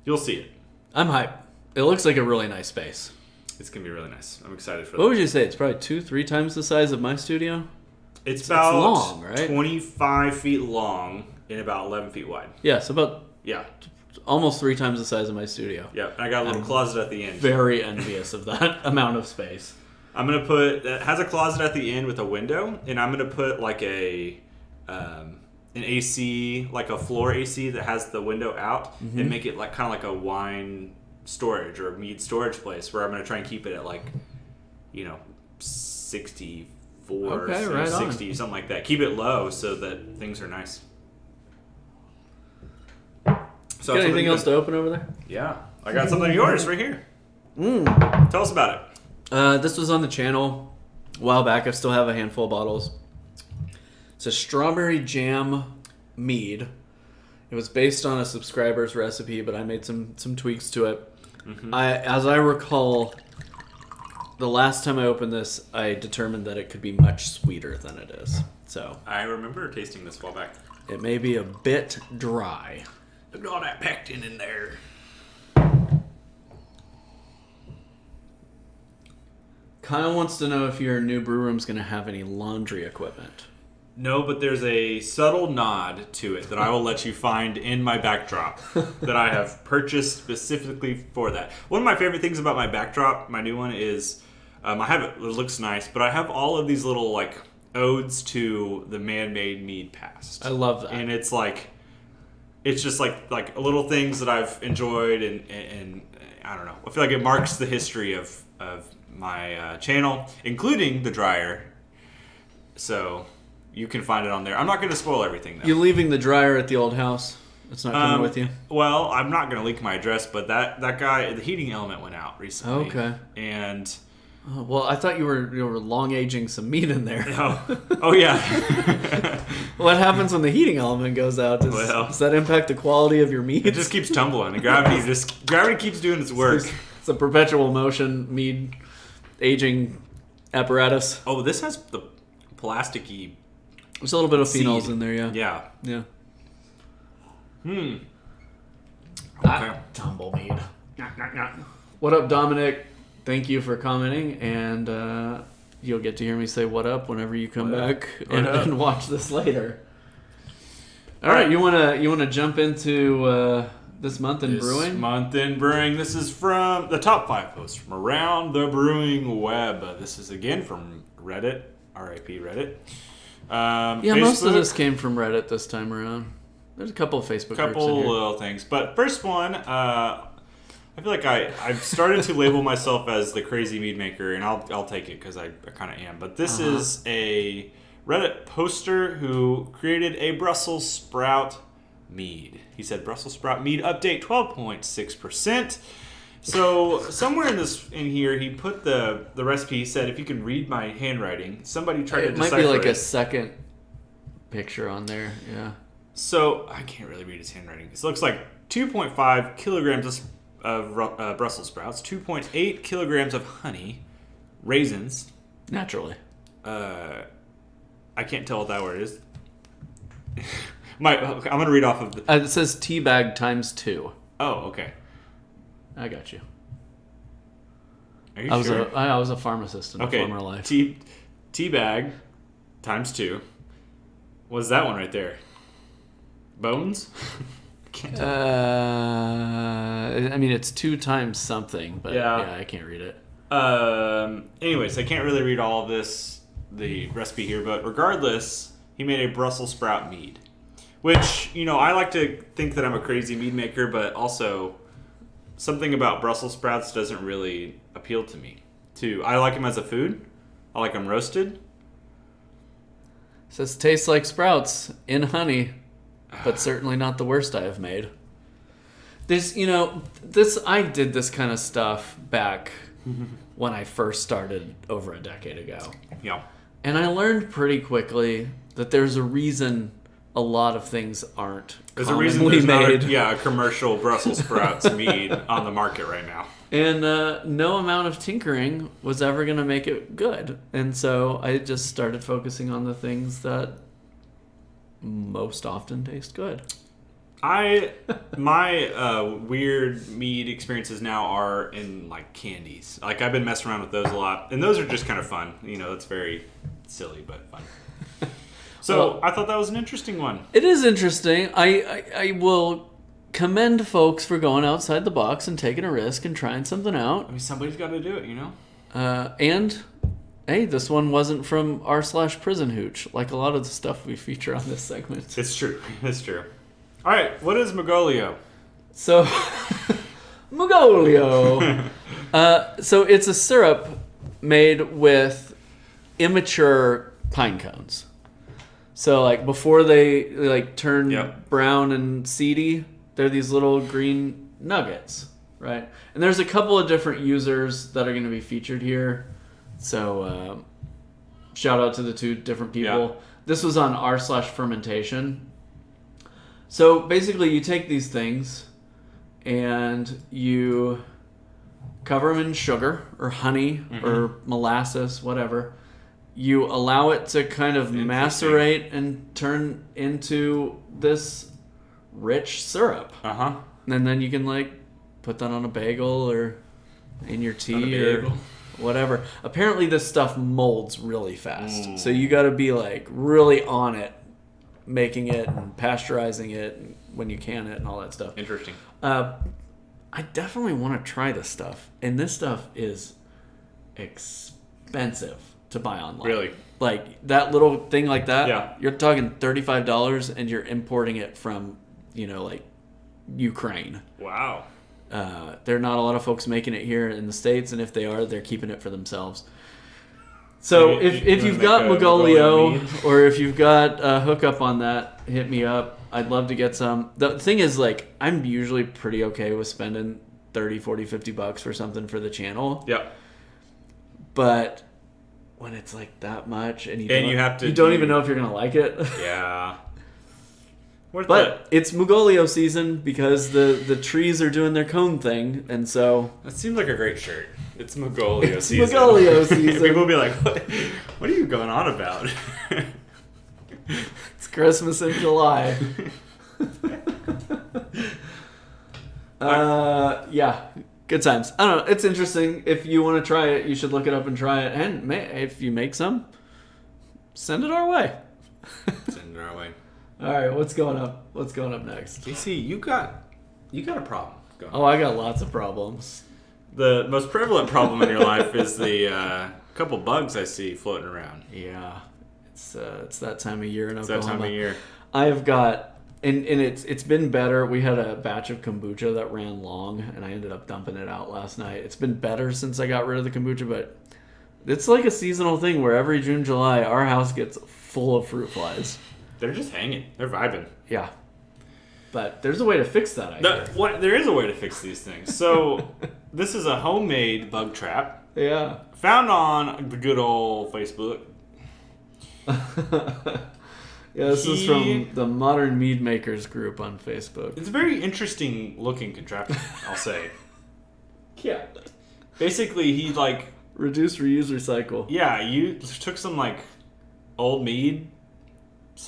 You'll see it. I'm hyped. It looks like a really nice space. It's going to be really nice. I'm excited for that. What would you say? It's probably 2-3 times the size of my studio? It's about long, right? 25 feet long and about 11 feet wide. Yeah, so about Yeah. almost 3 times the size of my studio. Yeah. And I got a little closet at the end. Very envious of that amount of space. I'm going to put... It has a closet at the end with a window, and I'm going to put like an AC, like a floor AC that has the window out, and make it like kind of like a wine storage or a mead storage place where I'm going to try and keep it at like, 64, Okay, right 60, on. something like that. Keep it low so that things are nice. So Got anything else to open over there? Yeah. I got something of yours right here. Tell us about it. This was on the channel a while back. I still have a handful of bottles. It's a strawberry jam mead. It was based on a subscriber's recipe, but I made some tweaks to it. As I recall, the last time I opened this, I determined that it could be much sweeter than it is. So I remember tasting this a while back. it may be a bit dry. Look at all that pectin in there. Kyle wants to know if your new brew room's going to have any laundry equipment. No, but there's a subtle nod to it that I will let you find in my backdrop that I have purchased specifically for that. One of my favorite things about my backdrop, my new one, is I have it looks nice, but I have all of these little like odes to the man-made mead past. I love that. And it's like, it's just like little things that I've enjoyed, and I don't know. I feel like it marks the history of my channel, including the dryer. So you can find it on there. I'm not going to spoil everything, though. You leaving the dryer at the old house? It's not coming with you? Well, I'm not going to leak my address, but that guy, the heating element went out recently. Okay. And Well, I thought you were long aging some meat in there. oh yeah. What happens when the heating element goes out? Does that impact the quality of your meat? It just keeps tumbling. And gravity keeps doing its work. It's a perpetual motion mead aging apparatus. Oh, this has the plasticky. There's a little bit of Seed. phenols in there, yeah. Yeah. Okay. Tumblemead. What up, Dominic? Thank you for commenting, and you'll get to hear me say what up whenever you come back and watch this later. All right, you wanna jump into this month in brewing? This month in brewing. This is from the top 5 posts from around the brewing web. This is again from Reddit, RIP Reddit. Yeah, most of this came from Reddit this time around. There's a couple of Facebook groups in here. Little things, but first one, I feel like I've started to label myself as the crazy mead maker, and I'll take it because I kind of am. But this is a Reddit poster who created a Brussels sprout mead. He said Brussels sprout mead update 12.6%. So somewhere in here, he put the recipe. He said, if you can read my handwriting, somebody tried to decipher it. Might be like a second picture on there, yeah. So I can't really read his handwriting. It looks like 2.5 kilograms of Brussels sprouts, 2.8 kilograms of honey, raisins. Naturally. I can't tell what that word is. I'm going to read off of the... It says tea bag times 2. Oh, okay. I got you. Are you sure? I was a pharmacist in a former life. Tea bag times 2. What's that one right there? Bones? I mean, it's 2 times something, but yeah, I can't read it. Anyways, I can't really read all of the recipe here, but regardless, he made a Brussels sprout mead, which, I like to think that I'm a crazy mead maker, but also something about Brussels sprouts doesn't really appeal to me. I like them as a food. I like them roasted. It says tastes like sprouts in honey, but certainly not the worst I have made. I did this kind of stuff back when I first started over a decade ago. Yeah. And I learned pretty quickly that there's a reason a lot of things aren't There's a reason there's not a commercial Brussels sprouts mead on the market right now. And no amount of tinkering was ever going to make it good. And so I just started focusing on the things that most often taste good. My weird mead experiences now are in like candies. Like I've been messing around with those a lot, and those are just kind of fun. You know, it's very silly but fun. So Well, I thought that was an interesting one. It is interesting. I will commend folks for going outside the box and taking a risk and trying something out. I mean, somebody's got to do it, you know. And hey, this one wasn't from r/prison hooch, like a lot of the stuff we feature on this segment. It's true. It's true. All right, what is mugolio? So, mugolio. So it's a syrup made with immature pine cones. So like before they like turn Yep. brown and seedy, they're these little green nuggets, right? And there's a couple of different users that are going to be featured here. So shout out to the two different people. Yeah. This was on r/fermentation. So basically you take these things and you cover them in sugar or honey or molasses, whatever. You allow it to kind of macerate and turn into this rich syrup. Uh-huh. And then you can like put that on a bagel or in your tea or whatever. Apparently this stuff molds really fast. So you got to be like really on it, making it and pasteurizing it when you can it and all that stuff. Interesting. I definitely want to try this stuff. And this stuff is expensive to buy online. Really? Like that little thing like that, Yeah. you're talking $35 and you're importing it from, like Ukraine. Wow. There are not a lot of folks making it here in the States, and if they are, they're keeping it for themselves. So if you've got Mugolio, or if you've got a hookup on that, hit me up. I'd love to get some. The thing is, like, I'm usually pretty okay with spending 30, 40, 50 bucks for something for the channel. Yep. But when it's like that much, and you don't even know if you're gonna like it. Yeah. But it's Mugolio season because the trees are doing their cone thing, and so That seems like a great shirt. It's Mugolio season. Mugolio season. People will be like, what are you going on about? It's Christmas in July. Yeah, good times. I don't know. It's interesting. If you want to try it, you should look it up and try it. And if you make some, send it our way. Send it our way. All right, what's going up? What's going up next? JC, you got a problem going on. Oh, I got lots of problems. The most prevalent problem in your life is the couple bugs I see floating around. Yeah, it's that time of year in It's Oklahoma. that time of year. I've got, and it's been better. We had a batch of kombucha that ran long, and I ended up dumping it out last night. It's been better since I got rid of the kombucha, but it's like a seasonal thing where every June, July, our house gets full of fruit flies. They're just hanging. They're vibing. Yeah. But there's a way to fix that, I hear. There is a way to fix these things. So this is a homemade bug trap Yeah. found on the good old Facebook. Yeah, this is from the Modern Mead Makers group on Facebook. It's a very interesting looking contraption, I'll say. Yeah. Basically, he Reduce, reuse, recycle. yeah, you took some old mead /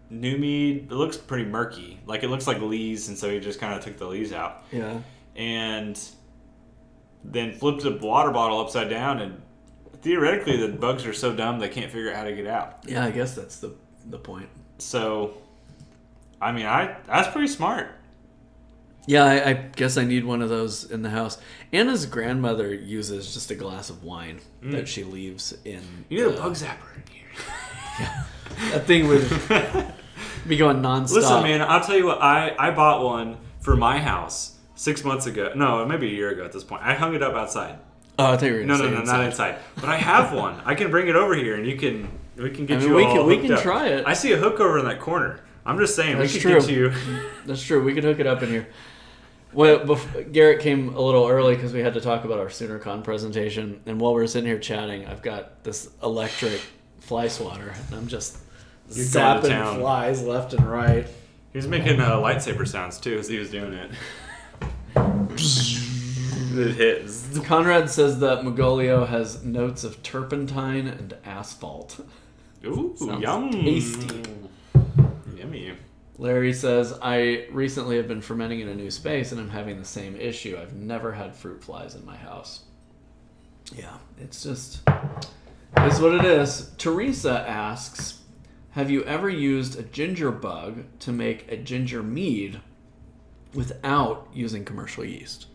new mead. It looks pretty murky. It looks like lees, and so he just kind of took the lees out. Yeah. And then flipped the water bottle upside down, and theoretically the bugs are so dumb they can't figure out how to get out. Yeah, I guess that's the point. So, I mean, that's pretty smart. Yeah, I guess I need one of those in the house. Anna's grandmother uses just a glass of wine that she leaves in. You need a bug zapper in here. Yeah. That thing would be going nonstop. Listen, man, I'll tell you what. I bought one for my house 6 months ago. No, maybe a year ago at this point. I hung it up outside. Oh, I thought you were going to say No, inside. not inside. But I have one. I can bring it over here, and we can get I mean, you all we hooked can up. try it. I see a hook over in that corner. I'm just saying, That's we could true. get you. That's true. We could hook it up in here. Well, Garrett came a little early because we had to talk about our SoonerCon presentation. And while we were sitting here chatting, I've got this electric fly swatter, and I'm just You're going to zapping town. flies left and right. He was making lightsaber sounds too as he was doing it. It hits. Conrad says that Mugolio has notes of turpentine and asphalt. Ooh, Sounds yum. tasty. Yummy. Larry says, I recently have been fermenting in a new space and I'm having the same issue. I've never had fruit flies in my house. Yeah, it's what it is. Teresa asks, have you ever used a ginger bug to make a ginger mead without using commercial yeast?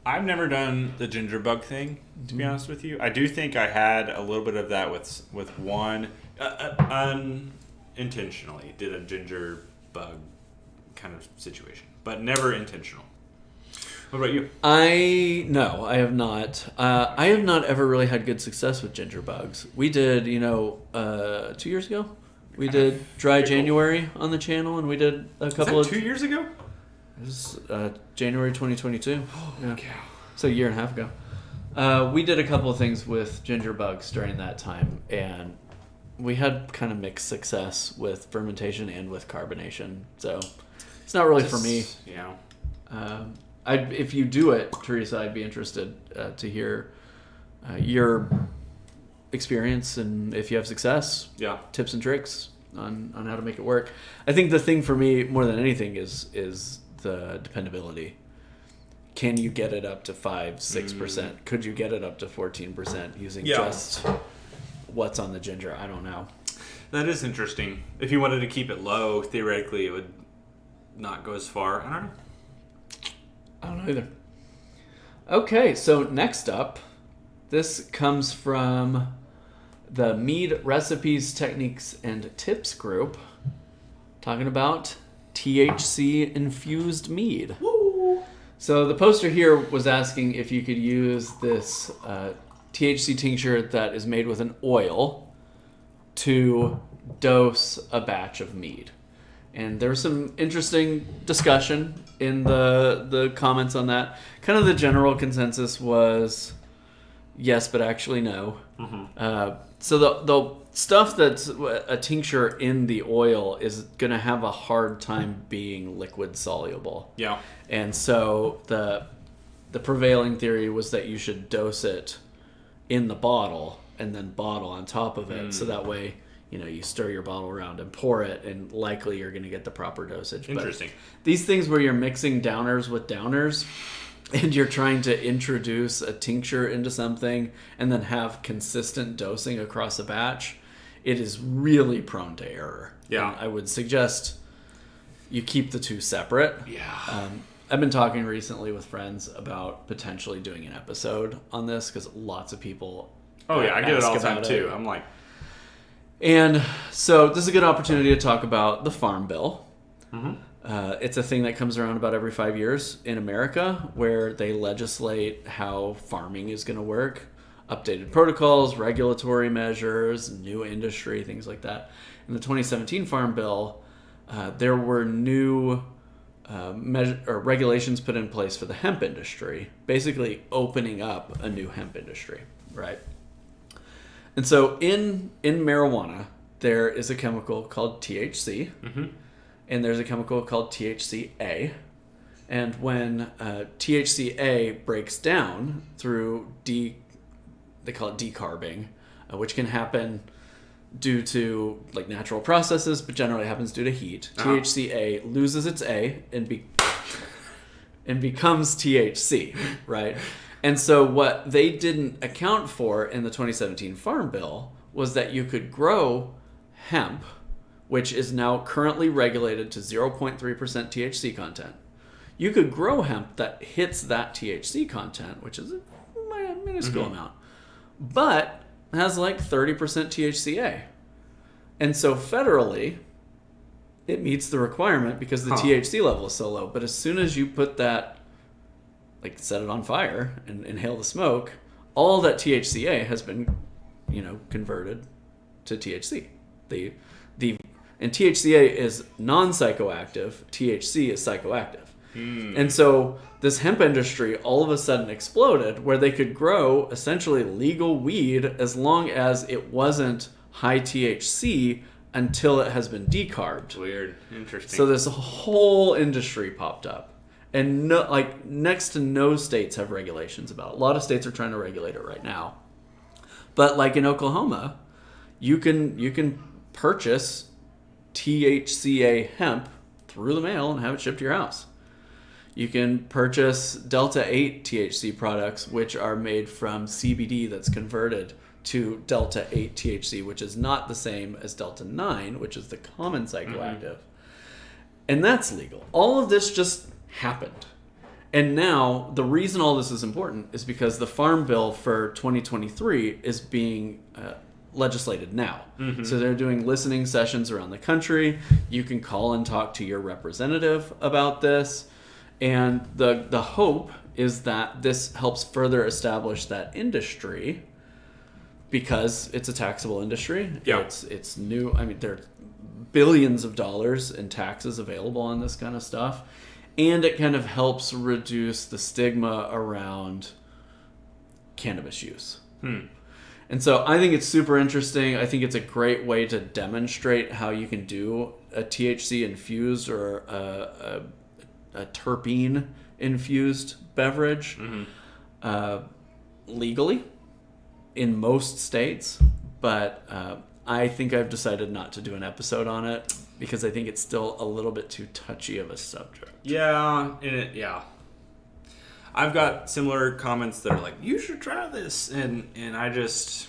I've never done the ginger bug thing, to be honest with you. I do think I had a little bit of that with one, unintentionally did a ginger bug kind of situation, but never intentional. What about you? No, I have not. I have not ever really had good success with ginger bugs. We did, 2 years ago, we did Dry January on the channel, and we did a couple of... 2 years ago? It was January 2022. Holy cow. So a year and a half ago. We did a couple of things with ginger bugs during that time, and we had kind of mixed success with fermentation and with carbonation. So it's not really for me. Yeah. If you do it, Teresa, I'd be interested to hear your experience and if you have success, tips and tricks on how to make it work. I think the thing for me more than anything is the dependability. Can you get it up to 5-6%? Could you get it up to 14% using just what's on the ginger? I don't know. That is interesting. If you wanted to keep it low, theoretically it would not go as far. I don't know. I don't know either. Okay, so next up, this comes from the Mead Recipes, Techniques, and Tips group, talking about THC Infused Mead. Woo! So the poster here was asking if you could use this THC tincture that is made with an oil to dose a batch of mead. And there was some interesting discussion in the comments on that. Kind of the general consensus was yes, but actually no. Mm-hmm. So the stuff that's a tincture in the oil is going to have a hard time being liquid soluble. Yeah. And so the prevailing theory was that you should dose it in the bottle and then bottle on top of it. So that way, you stir your bottle around and pour it, and likely you're going to get the proper dosage. Interesting. But these things where you're mixing downers with downers and you're trying to introduce a tincture into something and then have consistent dosing across a batch, it is really prone to error. Yeah. And I would suggest you keep the two separate. Yeah. I've been talking recently with friends about potentially doing an episode on this because lots of people I get it all the time too. I'm like... And so this is a good opportunity to talk about the Farm Bill. Mm-hmm. It's a thing that comes around about every 5 years in America where they legislate how farming is going to work, updated protocols, regulatory measures, new industry, things like that. In the 2017 Farm Bill, there were new regulations put in place for the hemp industry, basically opening up a new hemp industry, right? And so in marijuana, there is a chemical called THC, and there's a chemical called THCA. And when THCA breaks down through they call it decarbing, which can happen due to natural processes, but generally happens due to heat. THCA loses its A and becomes THC, right? And so what they didn't account for in the 2017 Farm Bill was that you could grow hemp, which is now currently regulated to 0.3% THC content. You could grow hemp that hits that THC content, which is a minuscule amount, but has 30% THCA. And so federally, it meets the requirement because the THC level is so low. But as soon as you put that, set it on fire and inhale the smoke, all that THCA has been, converted to THC. And THCA is non-psychoactive. THC is psychoactive. And so this hemp industry all of a sudden exploded where they could grow essentially legal weed as long as it wasn't high THC until it has been decarbed. Weird. Interesting. So this whole industry popped up. And next to no states have regulations about it. A lot of states are trying to regulate it right now. But in Oklahoma, you can purchase THCA hemp through the mail and have it shipped to your house. You can purchase Delta 8 THC products, which are made from CBD that's converted to Delta 8 THC, which is not the same as Delta 9, which is the common psychoactive. And that's legal. All of this just happened. And now, the reason all this is important is because the Farm Bill for 2023 is being legislated now. So they're doing listening sessions around the country. You can call and talk to your representative about this. And the hope is that this helps further establish that industry because it's a taxable industry. Yeah. It's new. I mean, there are billions of dollars in taxes available on this kind of stuff. And it kind of helps reduce the stigma around cannabis use. And so I think it's super interesting. I think it's a great way to demonstrate how you can do a THC infused or a terpene infused beverage legally in most states. But I think I've decided not to do an episode on it because I think it's still a little bit too touchy of a subject. Yeah, I've got similar comments that are like, you should try this, and I just,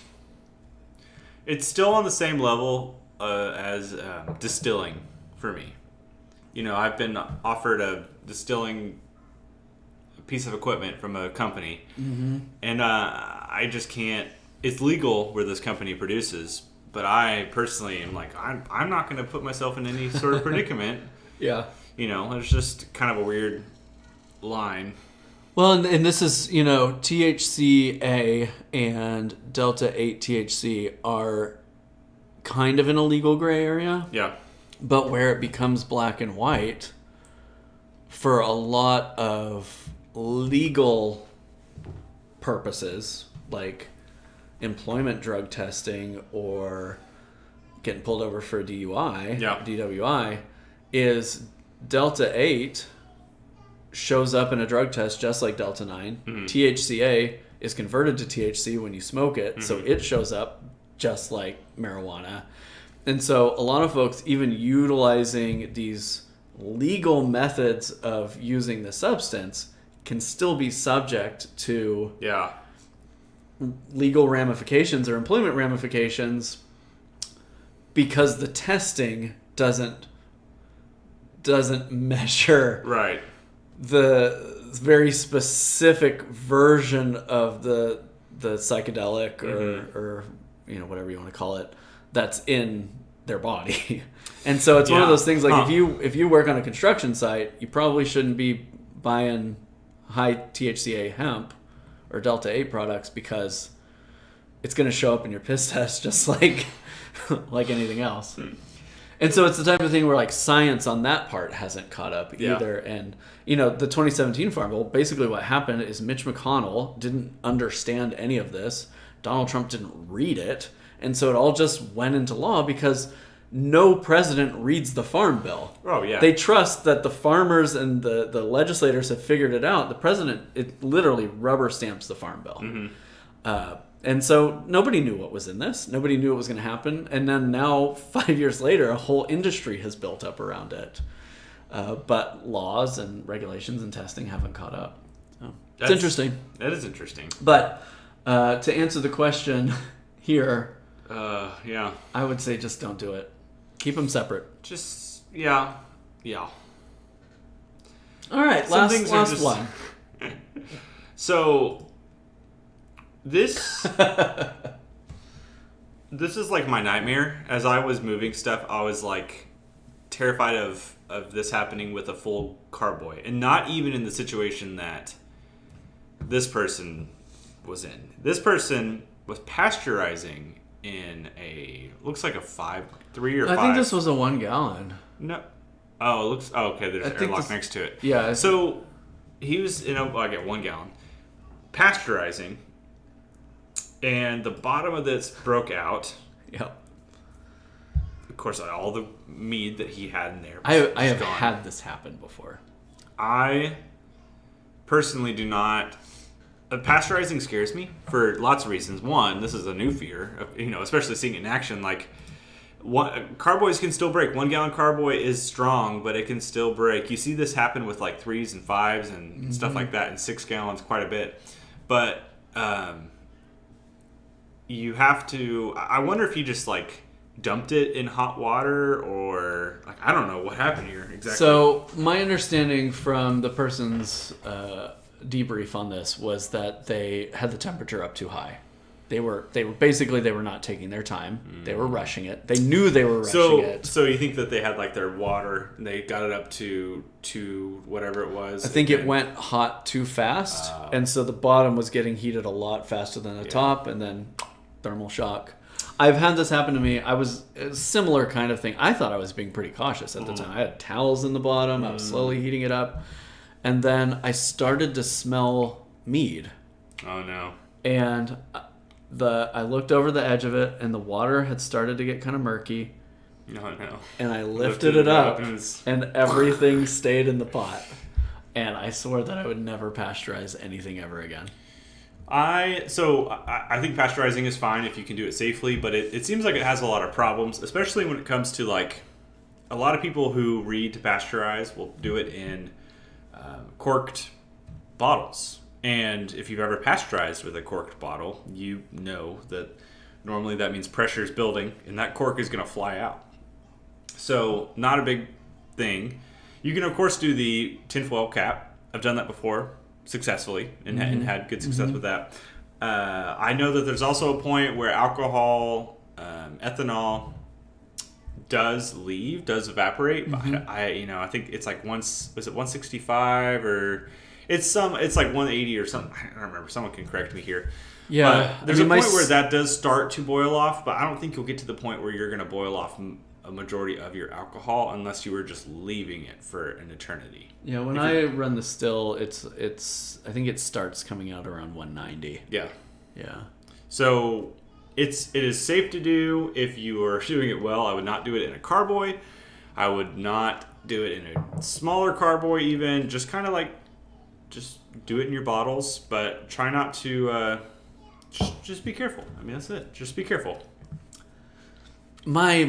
it's still on the same level as distilling for me. You know, I've been offered a distilling piece of equipment from a company, and I just can't. It's legal where this company produces, but I personally am like, I'm not going to put myself in any sort of predicament. Yeah. You know, it's just kind of a weird line. Well, and this is, you know, THCA and Delta 8 THC are kind of in a legal gray area. Yeah. But where it becomes black and white for a lot of legal purposes, like employment drug testing or getting pulled over for a DUI, DWI, is Delta 8 shows up in a drug test just like Delta 9. THCA is converted to THC when you smoke it, so it shows up just like marijuana. And so a lot of folks, even utilizing these legal methods of using the substance, can still be subject to legal ramifications or employment ramifications because the testing doesn't measure the very specific version of the psychedelic or you know, whatever you want to call it, that's in their body. And so it's one of those things like if you work on a construction site, you probably shouldn't be buying high THCA hemp or Delta 8 products because it's going to show up in your piss test just like like anything else. And so it's the type of thing where like science on that part hasn't caught up either. And you know, the 2017 Farm Bill, basically what happened is Mitch McConnell didn't understand any of this. Donald Trump didn't read it. And so it all just went into law because no president reads the Farm Bill. Oh, yeah. They trust that the farmers and the legislators have figured it out. The president, it literally rubber stamps the Farm Bill. And so nobody knew what was in this. Nobody knew what was going to happen. And then now, 5 years later, a whole industry has built up around it. But laws and regulations and testing haven't caught up. So it's interesting. That is interesting. But to answer the question here, I would say just don't do it. Keep them separate. Just, yeah. All right, last one. So, this is like my nightmare. As I was moving stuff, I was like terrified of this happening with a full carboy. And not even in the situation that this person was in. This person was pasteurizing in looks like a 3 or 5. I think this was a 1 gallon. No. Oh, it looks. Oh, okay. There's an airlock next to it. Yeah. So he was in I get 1 gallon pasteurizing, and the bottom of this broke out. Yep. Of course, all the mead that he had in there. I have had this happen before. I personally do not. Pasteurizing scares me for lots of reasons. One, this is a new fear, especially seeing it in action. Like Carboys can still break. 1 gallon carboy is strong, but it can still break. You see this happen with like 3s and 5s and stuff like that, and 6 gallons quite a bit. But you have to. I wonder if you just like dumped it in hot water, or like I don't know what happened here exactly. So my understanding from the person's debrief on this was that they had the temperature up too high. They were not taking their time. They were rushing it. They knew they were rushing it. So you think that they had like their water and they got it up to whatever it was? I think it went hot too fast, and so the bottom was getting heated a lot faster than the top, and then thermal shock. I've had this happen to me. I was a similar kind of thing. I thought I was being pretty cautious at the time. I had towels in the bottom. I was slowly heating it up, and then I started to smell mead. Oh no! And I looked over the edge of it, and the water had started to get kind of murky. Oh no! And I lifted it up, and everything stayed in the pot. And I swore that I would never pasteurize anything ever again. I think pasteurizing is fine if you can do it safely, but it seems like it has a lot of problems, especially when it comes to like a lot of people who read to pasteurize will do it in corked bottles. And if you've ever pasteurized with a corked bottle, you know that normally that means pressure is building and that cork is going to fly out. So not a big thing. You can, of course, do the tinfoil cap. I've done that before successfully and had good success with that. I know that there's also a point where alcohol, ethanol does evaporate. But I think it's like was it 165 or... It's like 180 or something. I don't remember. Someone can correct me here. Yeah. There's a point where that does start to boil off, but I don't think you'll get to the point where you're going to boil off a majority of your alcohol unless you were just leaving it for an eternity. Yeah, when I run the still, it's I think it starts coming out around 190. Yeah. Yeah. So it is safe to do if you are doing it well. I would not do it in a carboy. I would not do it in a smaller carboy even. Just kind of like just do it in your bottles, but try not to just be careful. I mean, that's it. Just be careful. My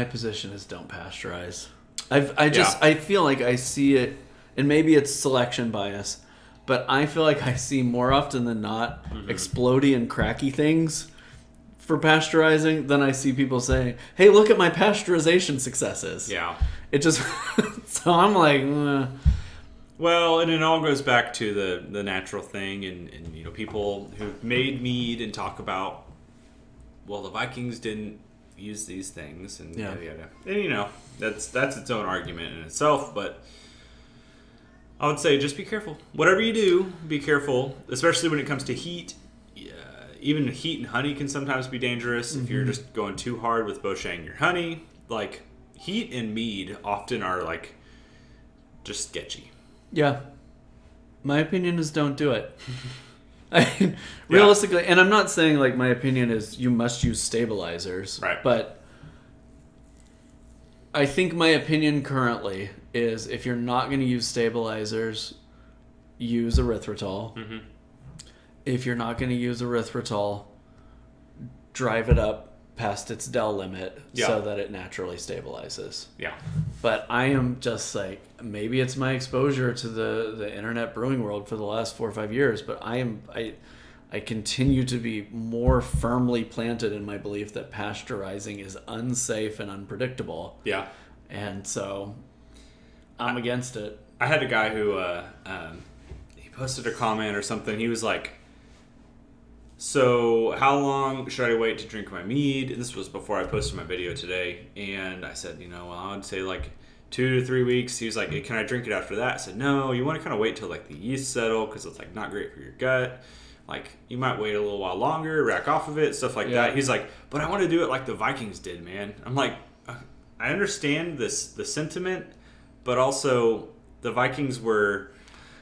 position is don't pasteurize. I feel like I see it, and maybe it's selection bias, but I feel like I see more often than not explodey and cracky things for pasteurizing than I see people saying, "Hey, look at my pasteurization successes." Yeah. It just so I'm like. Well, and it all goes back to the natural thing, and people who've made mead and talk about, well, the Vikings didn't use these things, and yada yada. And that's its own argument in itself. But I would say just be careful. Whatever you do, be careful, especially when it comes to heat. Even heat and honey can sometimes be dangerous if you're just going too hard with bochetting your honey. Like heat and mead often are like just sketchy. Yeah. My opinion is don't do it. Realistically, and I'm not saying like my opinion is you must use stabilizers. Right. But I think my opinion currently is if you're not going to use stabilizers, use erythritol. Mm-hmm. If you're not going to use erythritol, drive it up past its Del limit so that it naturally stabilizes. Yeah. But I am just like, maybe it's my exposure to the internet brewing world for the last 4 or 5 years, but I continue to be more firmly planted in my belief that pasteurizing is unsafe and unpredictable. Yeah. And so I'm against it. I had a guy who he posted a comment or something. He was like, so how long should I wait to drink my mead? And this was before I posted my video today. And I said, well, I would say like 2 to 3 weeks. He was like, hey, can I drink it after that? I said, no, you want to kind of wait till like the yeast settle because it's like not great for your gut. Like you might wait a little while longer, rack off of it, stuff like that. He's like, but I want to do it like the Vikings did, man. I'm like, I understand the sentiment, but also the Vikings were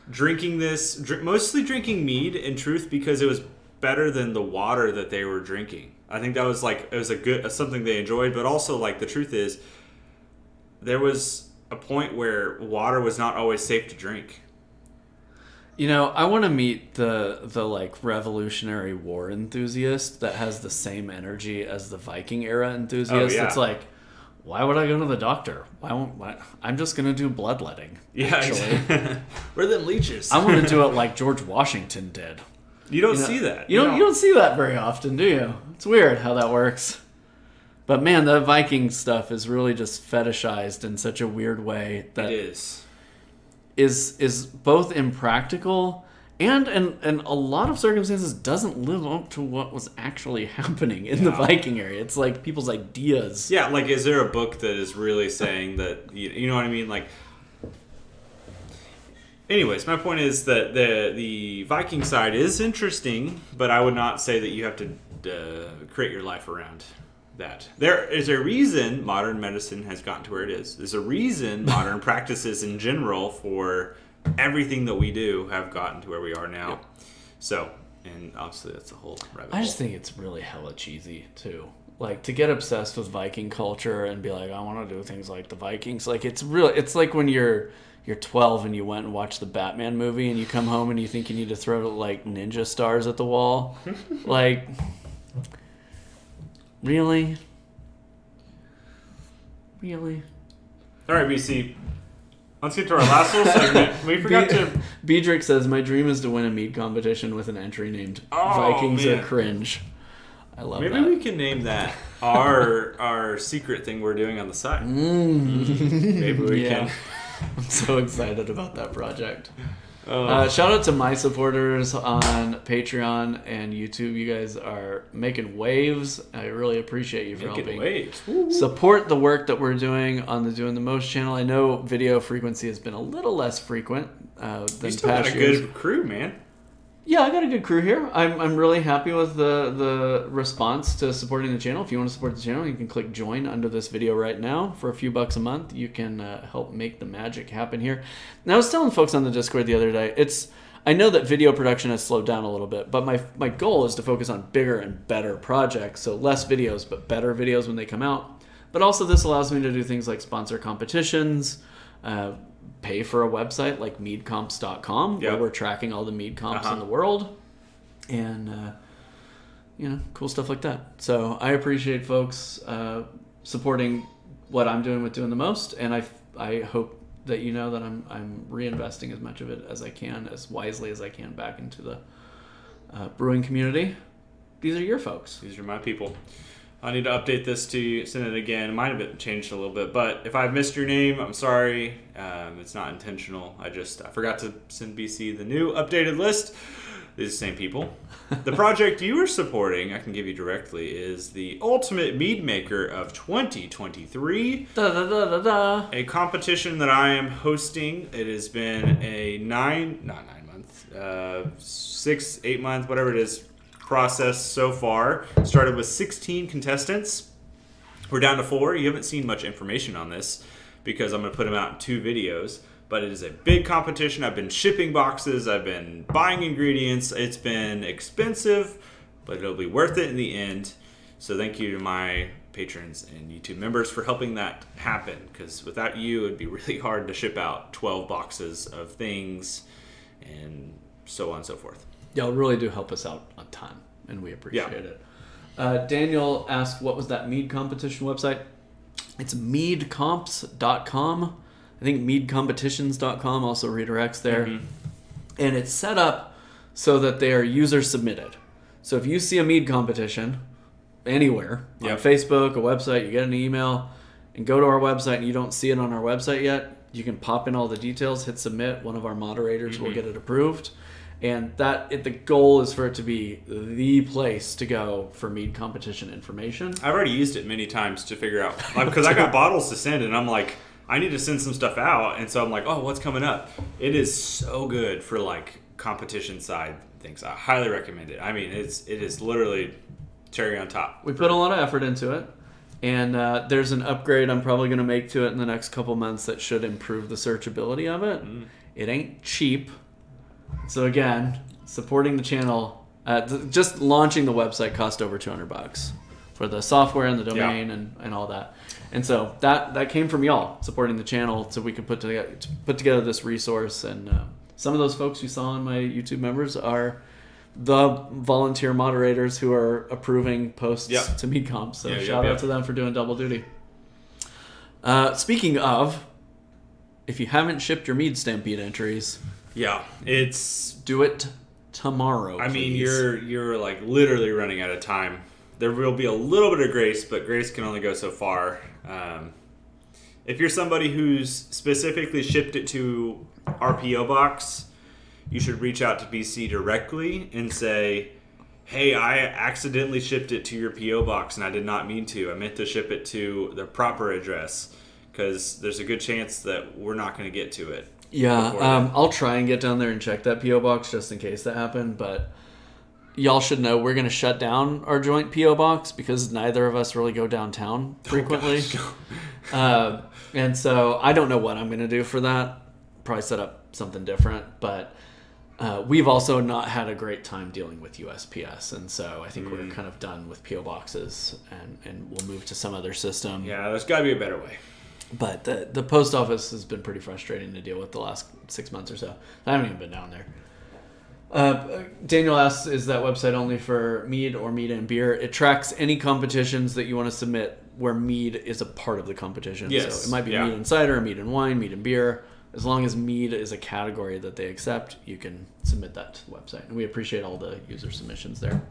drinking mostly drinking mead in truth because it was better than the water that they were drinking. I think that was like, it was something they enjoyed, but also like the truth is there was a point where water was not always safe to drink. You know, I want to meet the like Revolutionary War enthusiast that has the same energy as the Viking era enthusiast. Oh, yeah. It's like, why would I go to the doctor? Why? I'm just gonna do bloodletting. Yeah, actually. Where are them leeches? I want to do it like George Washington did. You don't see that. You don't see that very often, do you? It's weird how that works. But man, the Viking stuff is really just fetishized in such a weird way that it is both impractical and in a lot of circumstances doesn't live up to what was actually happening in the Viking area. It's like people's ideas. Yeah, like is there a book that is really saying that, you know what I mean? Like, anyways, my point is that the Viking side is interesting, but I would not say that you have to create your life around that. There is a reason modern medicine has gotten to where it is. There's a reason modern practices in general for everything that we do have gotten to where we are now. Yep. So, and obviously that's a whole rabbit hole. I just think it's really hella cheesy too. Like to get obsessed with Viking culture and be like, I want to do things like the Vikings. Like it's like when you're 12 and you went and watched the Batman movie and you come home and you think you need to throw like ninja stars at the wall. Like, really? Really? All right, BC. Let's get to our last little segment. We forgot to... Beedrick says, my dream is to win a mead competition with an entry named Vikings Are Cringe. I love that. Maybe we can name that our secret thing we're doing on the side. Maybe we can. I'm so excited about that project. Shout out to my supporters on Patreon and YouTube. You guys are making waves. I really appreciate you for helping waves. Support the work that we're doing on the Doing the Most channel. I know video frequency has been a little less frequent than you still past got a years. good crew, man. Yeah, I got a good crew here. I'm really happy with the response to supporting the channel. If you want to support the channel, you can click join under this video right now. For a few bucks a month, you can help make the magic happen here. And I was telling folks on the Discord the other day, I know that video production has slowed down a little bit, but my goal is to focus on bigger and better projects. So less videos, but better videos when they come out. But also this allows me to do things like sponsor competitions, pay for a website like meadcomps.com where we're tracking all the mead comps in the world and cool stuff like that. So I appreciate folks supporting what I'm doing with Doing the Most, and I hope that you know that I'm reinvesting as much of it as I can, as wisely as I can, back into the brewing community. These are your folks. These are my people. I need to update this to you, send it again. It might have been changed a little bit, but if I've missed your name, I'm sorry. It's not intentional. I forgot to send BC the new updated list. These are the same people. The project you are supporting, I can give you directly, is the Ultimate Mead Maker of 2023. A competition that I am hosting. It has been a 6, 8 month, whatever it is, process so far. Started with 16 contestants. We're down to 4. You haven't seen much information on this because I'm going to put them out in 2 videos, but it is a big competition. I've been shipping boxes, I've been buying ingredients. It's been expensive, but it'll be worth it in the end. So thank you to my patrons and YouTube members for helping that happen, because without you it'd be really hard to ship out 12 boxes of things and so on and so forth. Y'all really do help us out a ton, and we appreciate it. Daniel asked, what was that mead competition website? It's meadcomps.com. I think meadcompetitions.com also redirects there. Mm-hmm. And it's set up so that they are user-submitted. So if you see a mead competition anywhere, on Facebook, a website, you get an email, and go to our website and you don't see it on our website yet, you can pop in all the details, hit submit. One of our moderators will get it approved. And the goal is for it to be the place to go for mead competition information. I've already used it many times to figure out, because I got bottles to send, and I'm like, I need to send some stuff out, and so I'm like, oh, what's coming up? It is so good for like competition side things. I highly recommend it. I mean, it is literally cherry on top. We put a lot of effort into it, and there's an upgrade I'm probably going to make to it in the next couple months that should improve the searchability of it. It ain't cheap. So again, supporting the channel, just launching the website cost over $200 for the software and the domain and all that. And so that came from y'all supporting the channel, so we could put together this resource and Some of those folks you saw on my YouTube members are the volunteer moderators who are approving posts to Mead Comp. So shout out to them for doing double duty. Speaking of, if you haven't shipped your Mead Stampede entries, do it tomorrow. I mean, you're like literally running out of time. There will be a little bit of grace, but grace can only go so far. If you're somebody who's specifically shipped it to our PO box, you should reach out to BC directly and say, hey, I accidentally shipped it to your PO box and I did not mean to. I meant to ship it to the proper address, because there's a good chance that we're not going to get to it. Yeah, I'll try and get down there and check that PO box just in case that happened, but y'all should know we're going to shut down our joint PO box because neither of us really go downtown frequently. And so I don't know what I'm going to do for that. Probably set up something different, but we've also not had a great time dealing with USPS, and so I think we're kind of done with PO boxes, and we'll move to some other system. Yeah, there's got to be a better way. But the post office has been pretty frustrating to deal with the last 6 months or so. I haven't even been down there. Daniel asks, is that website only for mead or mead and beer? It tracks any competitions that you want to submit where mead is a part of the competition. Yes. So it might be mead and cider, mead and wine, mead and beer. As long as mead is a category that they accept, you can submit that to the website. And we appreciate all the user submissions there.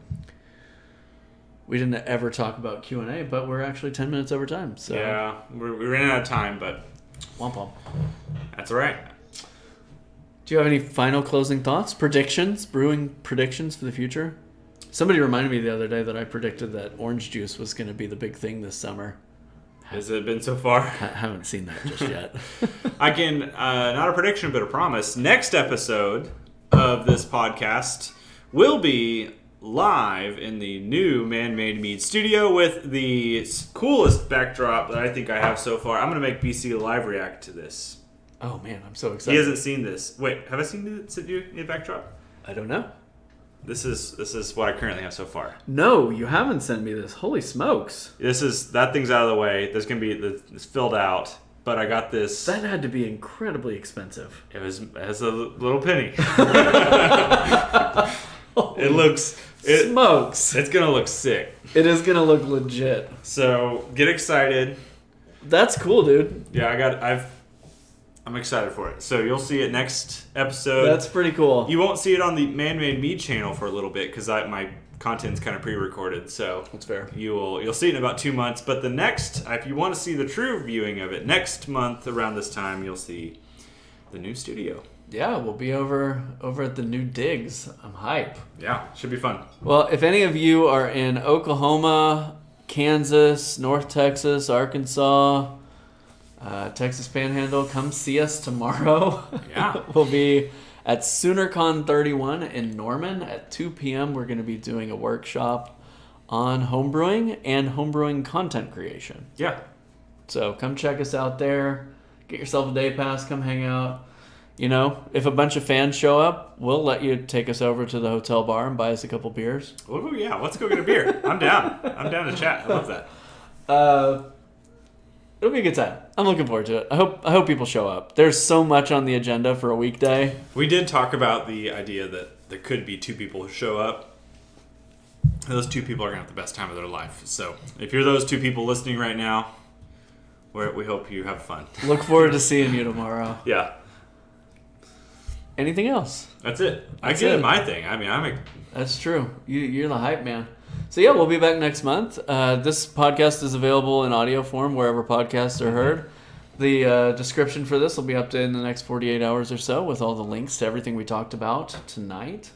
We didn't ever talk about Q&A, but we're actually 10 minutes over time. So yeah, we ran out of time, but womp womp. That's all right. Do you have any final closing thoughts? Predictions? Brewing predictions for the future? Somebody reminded me the other day that I predicted that orange juice was going to be the big thing this summer. Has it been so far? I haven't seen that just yet. I can, not a prediction, but a promise. Next episode of this podcast will be live in the new Man-Made Mead studio with the coolest backdrop that I think I have so far. I'm going to make BC live react to this. Oh, man, I'm so excited. He hasn't seen this. Wait, have I seen the backdrop? I don't know. This is what I currently have so far. No, you haven't sent me this. Holy smokes. That thing's out of the way. There's going to be, it's filled out. But I got this. That had to be incredibly expensive. It has a little penny. It looks... smokes. It's going to look sick. It is going to look legit. So, get excited. That's cool, dude. Yeah, I'm excited for it. So, you'll see it next episode. That's pretty cool. You won't see it on the Man-Made Mead channel for a little bit because my content's kind of pre-recorded. So, that's fair. You'll see it in about 2 months. But the next, if you want to see the true viewing of it, next month around this time, you'll see the new studio. Yeah, we'll be over at the new digs. I'm hype. Yeah, should be fun. Well, if any of you are in Oklahoma, Kansas, North Texas, Arkansas, Texas Panhandle, come see us tomorrow. Yeah. We'll be at SoonerCon 31 in Norman at 2 p.m. We're going to be doing a workshop on homebrewing and homebrewing content creation. Yeah. So come check us out there. Get yourself a day pass. Come hang out. You know, if a bunch of fans show up, we'll let you take us over to the hotel bar and buy us a couple beers. Oh, yeah. Let's go get a beer. I'm down. I'm down to chat. I love that. It'll be a good time. I'm looking forward to it. I hope people show up. There's so much on the agenda for a weekday. We did talk about the idea that there could be 2 people who show up. Those 2 people are going to have the best time of their life. So if you're those 2 people listening right now, we hope you have fun. Look forward to seeing you tomorrow. Yeah. Anything else? That's it. I get my thing. I mean, That's true. You're the hype man. So yeah, we'll be back next month. This podcast is available in audio form wherever podcasts are heard. The description for this will be updated in the next 48 hours or so with all the links to everything we talked about tonight.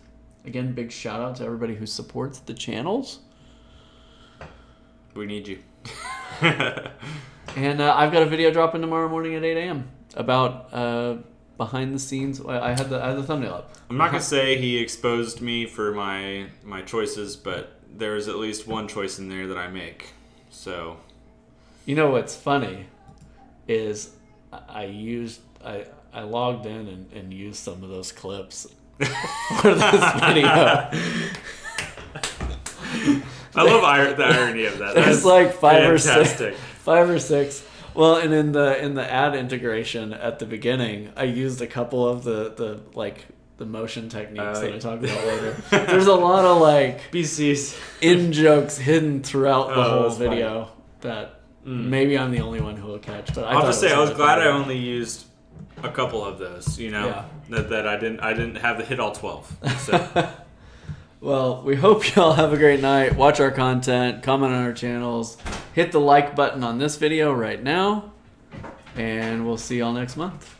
Again, big shout out to everybody who supports the channels. We need you. And I've got a video dropping tomorrow morning at 8 a.m. about behind the scenes. I had the thumbnail up. I'm not going to say he exposed me for my choices, but there's at least one choice in there that I make. So, you know what's funny is I logged in and used some of those clips for this video. I love the irony of that. There's like five or six. Well, and in the ad integration at the beginning, I used a couple of the motion techniques that I talked about later. There's a lot of like BCs in jokes hidden throughout the whole that's video that maybe I'm the only one who will catch. But I'll just say I was glad I only used a couple of those. You know, Yeah. that I didn't have to hit all 12. So. Well, we hope y'all have a great night. Watch our content, comment on our channels, hit the like button on this video right now, and we'll see y'all next month.